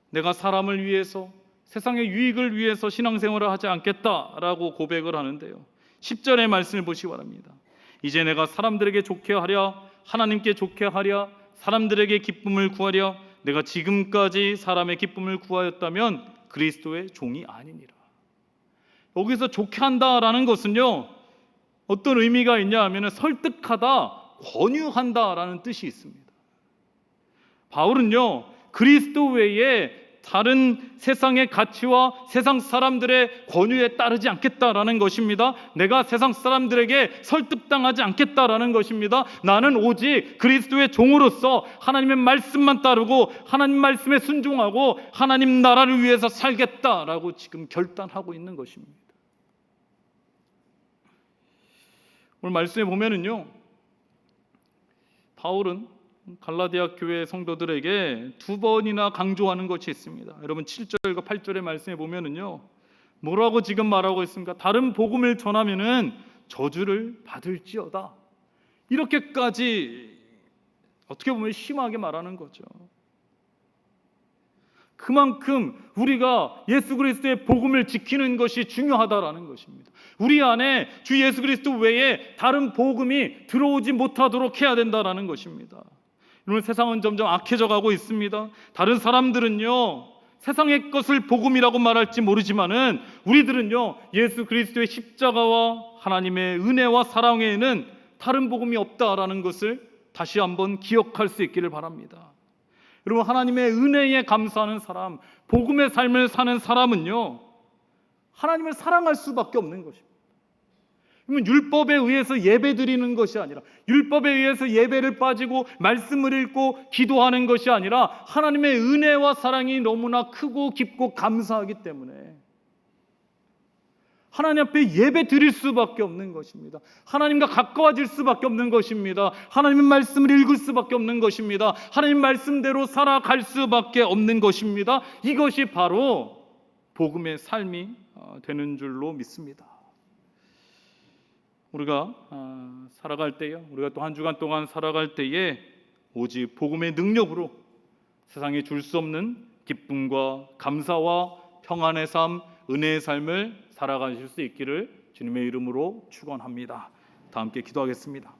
내가 사람을 위해서, 세상의 유익을 위해서 신앙생활을 하지 않겠다라고 고백을 하는데요, 10절의 말씀을 보시기 바랍니다. 이제 내가 사람들에게 좋게 하랴, 하나님께 좋게 하랴, 사람들에게 기쁨을 구하랴, 내가 지금까지 사람의 기쁨을 구하였다면 그리스도의 종이 아니니라. 여기서 좋게 한다라는 것은요, 어떤 의미가 있냐 하면 설득하다, 권유한다라는 뜻이 있습니다. 바울은요, 그리스도 외에 다른 세상의 가치와 세상 사람들의 권유에 따르지 않겠다라는 것입니다. 내가 세상 사람들에게 설득당하지 않겠다라는 것입니다. 나는 오직 그리스도의 종으로서 하나님의 말씀만 따르고 하나님 말씀에 순종하고 하나님 나라를 위해서 살겠다라고 지금 결단하고 있는 것입니다. 오늘 말씀에 보면은요, 바울은 갈라디아 교회 성도들에게 두 번이나 강조하는 것이 있습니다. 여러분 7절과 8절의 말씀에 보면은요, 뭐라고 지금 말하고 있습니까? 다른 복음을 전하면은 저주를 받을지어다. 이렇게까지 어떻게 보면 심하게 말하는 거죠. 그만큼 우리가 예수 그리스도의 복음을 지키는 것이 중요하다라는 것입니다. 우리 안에 주 예수 그리스도 외에 다른 복음이 들어오지 못하도록 해야 된다라는 것입니다. 오늘 세상은 점점 악해져 가고 있습니다. 다른 사람들은요, 세상의 것을 복음이라고 말할지 모르지만은 우리들은요, 예수 그리스도의 십자가와 하나님의 은혜와 사랑 외에는 다른 복음이 없다라는 것을 다시 한번 기억할 수 있기를 바랍니다. 여러분, 하나님의 은혜에 감사하는 사람, 복음의 삶을 사는 사람은요, 하나님을 사랑할 수밖에 없는 것입니다. 그러면 율법에 의해서 예배 드리는 것이 아니라, 율법에 의해서 예배를 빠지고 말씀을 읽고 기도하는 것이 아니라 하나님의 은혜와 사랑이 너무나 크고 깊고 감사하기 때문에 하나님 앞에 예배 드릴 수밖에 없는 것입니다. 하나님과 가까워질 수밖에 없는 것입니다. 하나님의 말씀을 읽을 수밖에 없는 것입니다. 하나님 말씀대로 살아갈 수밖에 없는 것입니다. 이것이 바로 복음의 삶이 되는 줄로 믿습니다. 우리가 살아갈 때요, 우리가 또 한 주간 동안 살아갈 때에 오직 복음의 능력으로 세상에 줄 수 없는 기쁨과 감사와 평안의 삶, 은혜의 삶을 살아가실 수 있기를 주님의 이름으로 축원합니다. 다 함께 기도하겠습니다.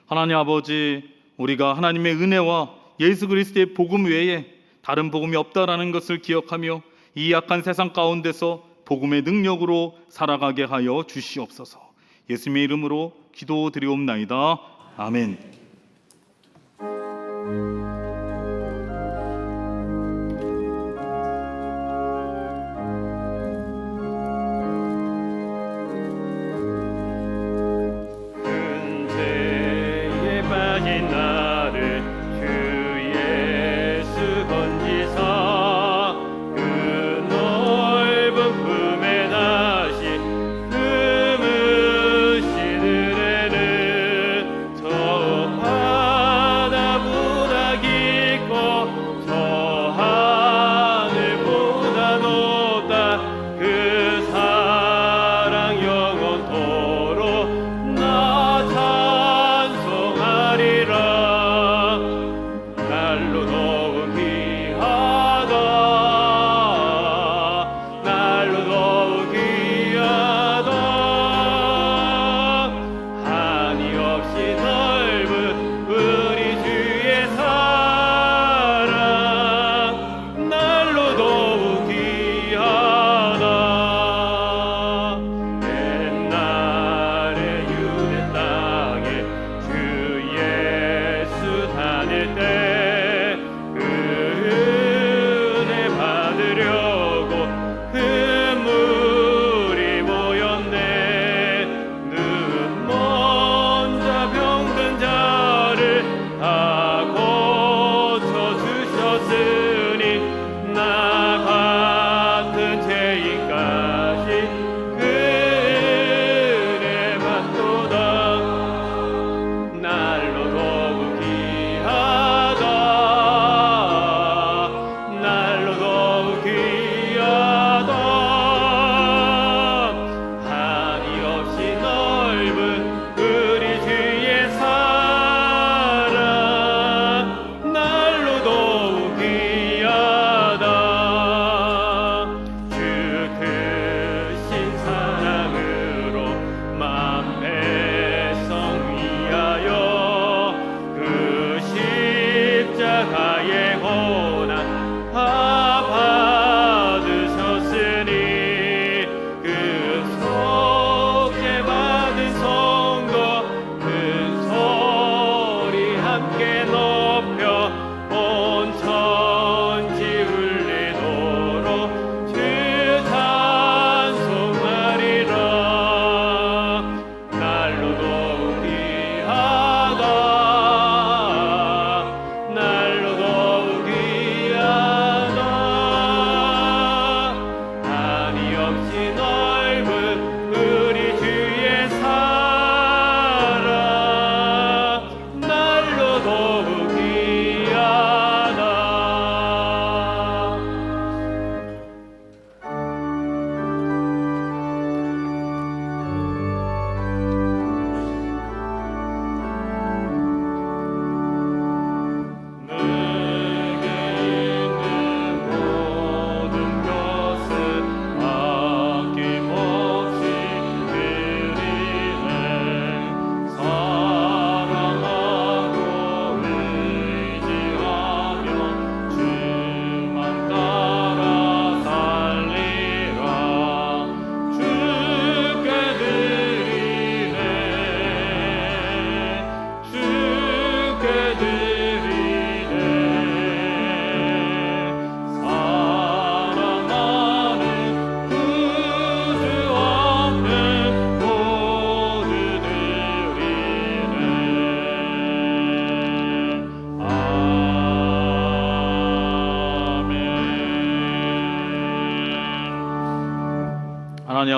하나님 아버지, 우리가 하나님의 은혜와 예수 그리스도의 복음 외에 다른 복음이 없다라는 것을 기억하며 이 약한 세상 가운데서 복음의 능력으로 살아가게 하여 주시옵소서. 예수님의 이름으로 기도드리옵나이다. 아멘. 근세에 빠진 나를 주 예수 건지사 그 넓은 품에 다시 품으시는 애는 저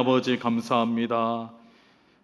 아버지 감사합니다.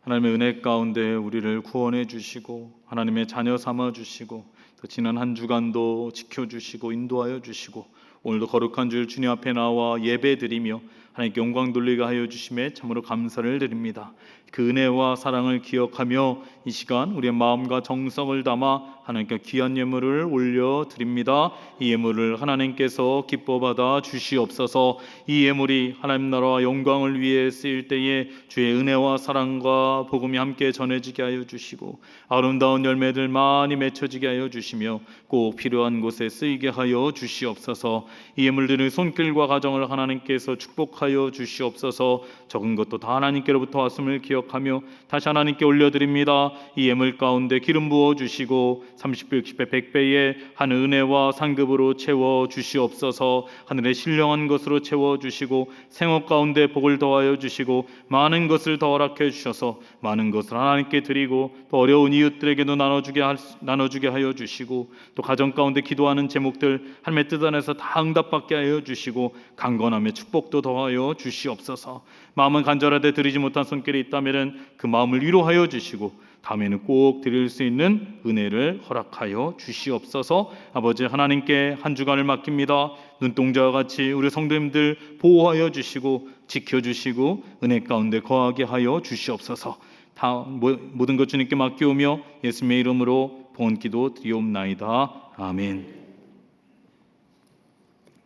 하나님의 은혜 가운데 우리를 구원해 주시고 하나님의 자녀 삼아 주시고 또 지난 한 주간도 지켜주시고 인도하여 주시고 오늘도 거룩한 주일 주님 앞에 나와 예배드리며 하나님께 영광 돌리게 하여 주심에 참으로 감사를 드립니다. 그 은혜와 사랑을 기억하며 이 시간 우리의 마음과 정성을 담아 하나님께 귀한 예물을 올려드립니다. 이 예물을 하나님께서 기뻐 받아 주시옵소서. 이 예물이 하나님 나라와 영광을 위해 쓰일 때에 주의 은혜와 사랑과 복음이 함께 전해지게 하여 주시고 아름다운 열매들 많이 맺혀지게 하여 주시며 꼭 필요한 곳에 쓰이게 하여 주시옵소서. 이 예물들의 손길과 가정을 하나님께서 축복하여 주시옵소서. 적은 것도 다 하나님께로부터 왔음을 기억하며 다시 하나님께 올려드립니다. 이 예물 가운데 기름 부어 주시고 30배, 60배, 100배의 한 은혜와 상급으로 채워 주시옵소서. 하늘의 신령한 것으로 채워 주시고 생업 가운데 복을 더하여 주시고 많은 것을 더 허락해 주셔서 많은 것을 하나님께 드리고 또 어려운 이웃들에게도 나눠주게 하여 주시고 또 가정 가운데 기도하는 제목들 하나님의 뜻 안에서 다 응답받게 하여 주시고 강건함의 축복도 더하여 주시옵소서. 마음은 간절하되 드리지 못한 손길이 있다면 그 마음을 위로하여 주시고 다음에는 꼭 드릴 수 있는 은혜를 허락하여 주시옵소서. 아버지 하나님께 한 주간을 맡깁니다. 눈동자와 같이 우리 성도님들 보호하여 주시고 지켜주시고 은혜 가운데 거하게 하여 주시옵소서. 다 모든 것 주님께 맡기오며 예수님의 이름으로 본기도 드리옵나이다. 아멘.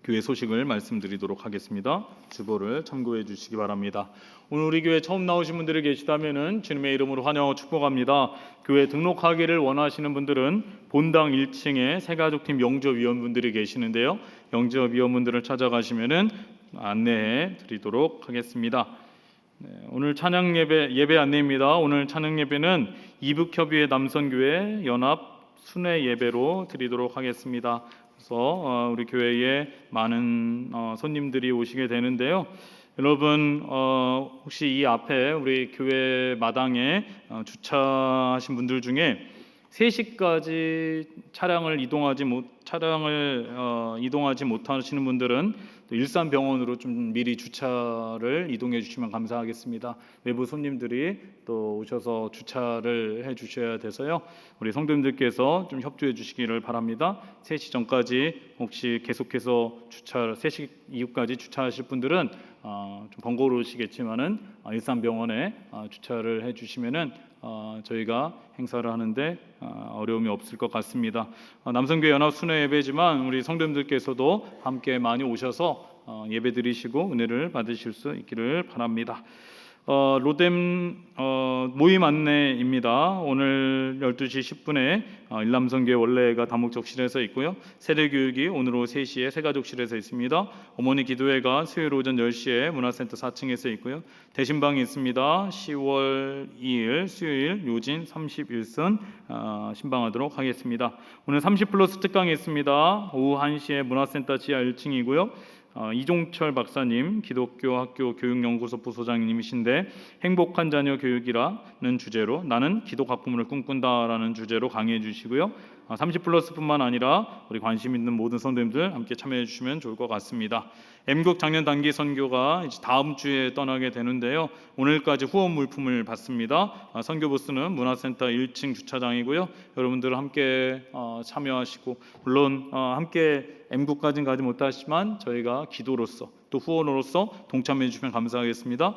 교회 소식을 말씀드리도록 하겠습니다. 주보를 참고해 주시기 바랍니다. 오늘 우리 교회 처음 나오신 분들이 계시다면은 주님의 이름으로 환영하고 축복합니다. 교회 등록하기를 원하시는 분들은 본당 1층에 새가족팀 영접위원분들이 계시는데요. 영접위원분들을 찾아가시면은 안내해 드리도록 하겠습니다. 오늘 찬양 예배 안내입니다. 오늘 찬양 예배는 이북협의회 남선교회 연합 순회 예배로 드리도록 하겠습니다. 그래서 우리 교회에 많은 손님들이 오시게 되는데요. 여러분 혹시 이 앞에 우리 교회 마당에 주차하신 분들 중에 3시까지 차량을 이동하지 못하시는 분들은 또 일산병원으로 좀 미리 주차를 이동해 주시면 감사하겠습니다. 외부 손님들이 또 오셔서 주차를 해 주셔야 돼서요. 우리 성도님들께서 좀 협조해 주시기를 바랍니다. 3시 전까지 혹시 계속해서 3시 이후까지 주차하실 분들은 좀 번거로우시겠지만은 일산병원에 주차를 해 주시면은 저희가 행사를 하는데 어려움이 없을 것 같습니다. 남성교회 연합 순회 예배지만 우리 성도님들께서도 함께 많이 오셔서 예배 드리시고 은혜를 받으실 수 있기를 바랍니다. 로뎀 모임 안내입니다. 오늘 12시 10분에 일남성교회 원래가 다목적실에서 있고요. 세례교육이 오늘 오후 3시에 새가족실에서 있습니다. 어머니 기도회가 수요일 오전 10시에 문화센터 4층에서 있고요. 대신방이 있습니다. 10월 2일 수요일 요진 31선 신방하도록 하겠습니다. 오늘 30플러스 특강이 있습니다. 오후 1시에 문화센터 지하 1층이고요. 이종철 박사님 기독교 학교 교육연구소 부소장님이신데 행복한 자녀 교육이라는 주제로 나는 기도 학부모를 꿈꾼다라는 주제로 강의해 주시고요. 30플러스뿐만 아니라 우리 관심 있는 모든 성도님들 함께 참여해 주시면 좋을 것 같습니다. M국 작년 단기 선교가 이제 다음 주에 떠나게 되는데요. 오늘까지 후원 물품을 받습니다. 선교 부스는 문화센터 1층 주차장이고요. 여러분들 함께 참여하시고 물론 함께 M국까지는 가지 못하시지만 저희가 기도로서 또 후원으로서 동참해 주시면 감사하겠습니다.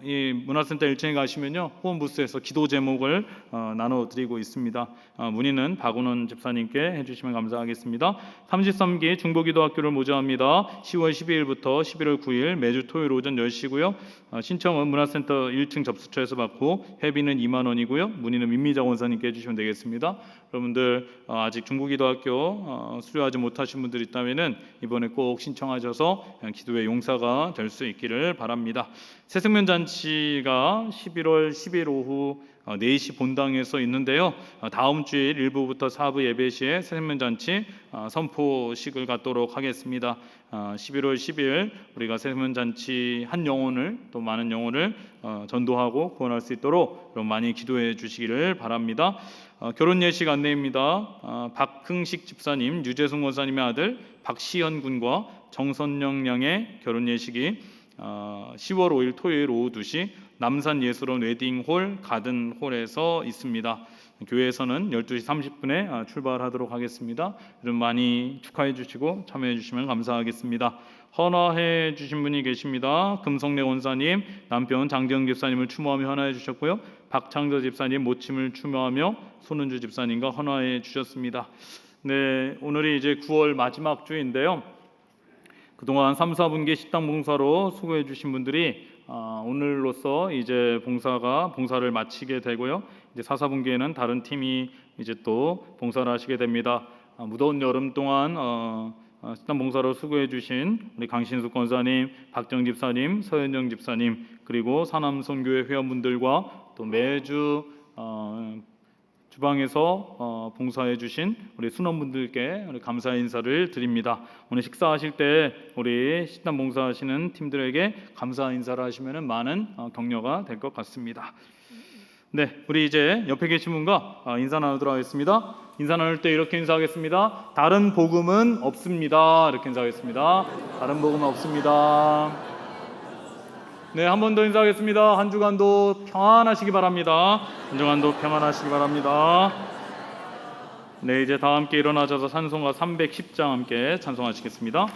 이 문화센터 1층에 가시면요 후원 부스에서 기도 제목을 나눠드리고 있습니다. 문의는 박은원 집사님께 해주시면 감사하겠습니다. 33기 중보기도학교를 모집합니다. 10월 12일부터 11월 9일 매주 토요일 오전 10시고요. 신청은 문화센터 1층 접수처에서 받고 회비는 2만 원이고요. 문의는 민미자 원사님께 해주시면 되겠습니다. 여러분들 아직 중보기도학교 수료하지 못하신 분들 있다면은 이번에 꼭 신청하셔서 기도의 용사가 될 수 있기를 바랍니다. 새생명 잔치가 11월 10일 오후 4시 본당에서 있는데요. 다음 주일 1부부터 4부 예배 시에 새생명 잔치 선포식을 갖도록 하겠습니다. 11월 10일 우리가 새생명 잔치 한 영혼을 또 많은 영혼을 전도하고 구원할 수 있도록 여러분 많이 기도해 주시기를 바랍니다. 결혼 예식 안내입니다. 박흥식 집사님, 유재승 원사님의 아들 박시현 군과 정선영 양의 결혼 예식이 10월 5일 토요일 오후 2시 남산 예술원 웨딩홀 가든홀에서 있습니다. 교회에서는 12시 30분에 출발하도록 하겠습니다. 여러분 많이 축하해 주시고 참여해 주시면 감사하겠습니다. 헌화해 주신 분이 계십니다. 금성래 원사님, 남편 장재영 집사님을 추모하며 헌화해 주셨고요. 박창조 집사님 모침을 추모하며 손은주 집사님과 헌화해 주셨습니다. 네, 오늘이 이제 9월 마지막 주인데요. 그동안 3, 4분기 식당 봉사로 수고해 주신 분들이 오늘로써 이제 봉사를 마치게 되고요. 이제 4, 4분기에는 다른 팀이 이제 또 봉사를 하시게 됩니다. 무더운 여름 동안 식당 봉사로 수고해 주신 우리 강신숙 권사님, 박정 집사님, 서현정 집사님, 그리고 사남선교회 회원분들과 또 매주 주방에서 봉사해 주신 우리 순원분들께 우리 감사의 인사를 드립니다. 오늘 식사하실 때 우리 식당 봉사하시는 팀들에게 감사 인사를 하시면 많은 격려가 될 것 같습니다. 네, 우리 이제 옆에 계신 분과 인사 나누도록 하겠습니다. 인사 나눌 때 이렇게 인사하겠습니다. 다른 복음은 없습니다. 이렇게 인사하겠습니다. 다른 복음은 없습니다. 네, 한 번 더 인사하겠습니다. 한 주간도 평안하시기 바랍니다. 한 주간도 평안하시기 바랍니다. 네, 이제 다 함께 일어나셔서 찬송가 310장 함께 찬송하시겠습니다.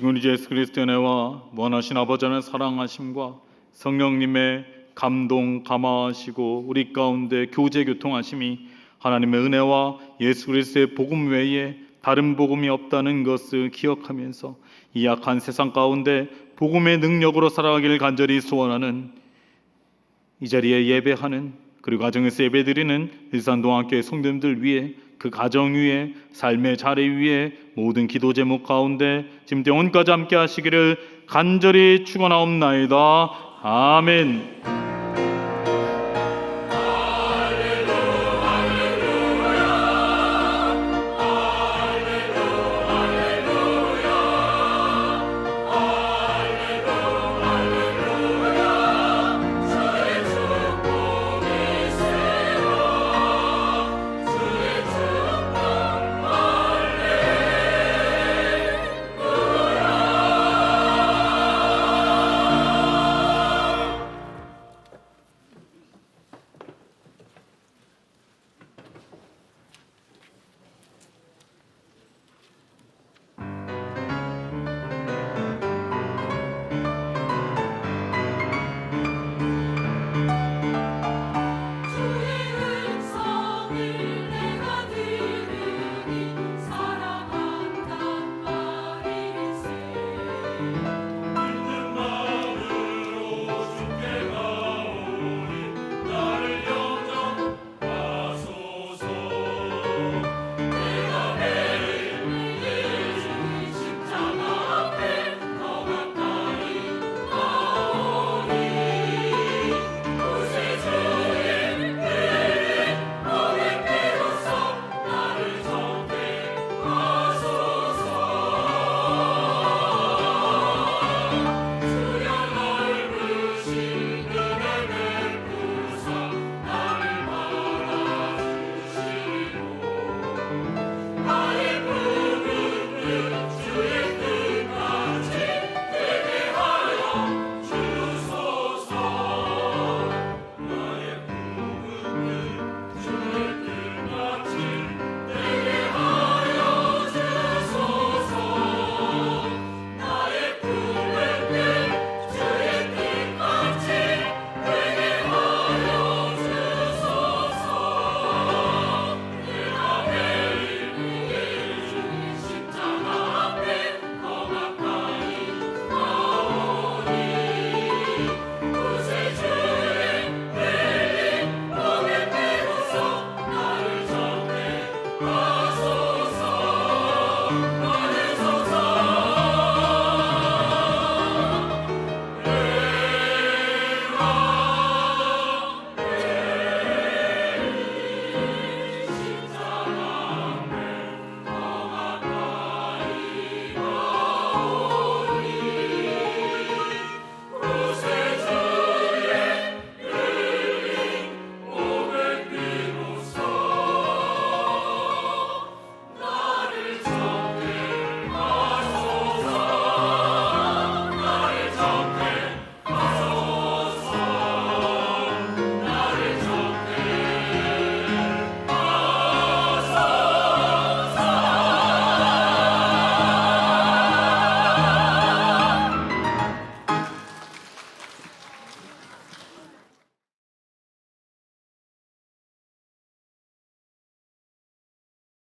우리 예수 그리스도의 은혜와 무한하신 아버지 하나님의 사랑하심과 성령님의 감동 감화하시고 우리 가운데 교제 교통하심이 하나님의 은혜와 예수 그리스도의 복음 외에 다른 복음이 없다는 것을 기억하면서 이 약한 세상 가운데 복음의 능력으로 살아가기를 간절히 소원하는 이 자리에 예배하는 그리고 가정에서 예배드리는 일산동학교의 성도님들 위해 그 가정 위에 삶의 자리 위에 모든 기도 제목 가운데 지금 영혼까지 함께 하시기를 간절히 축원하옵나이다. 아멘.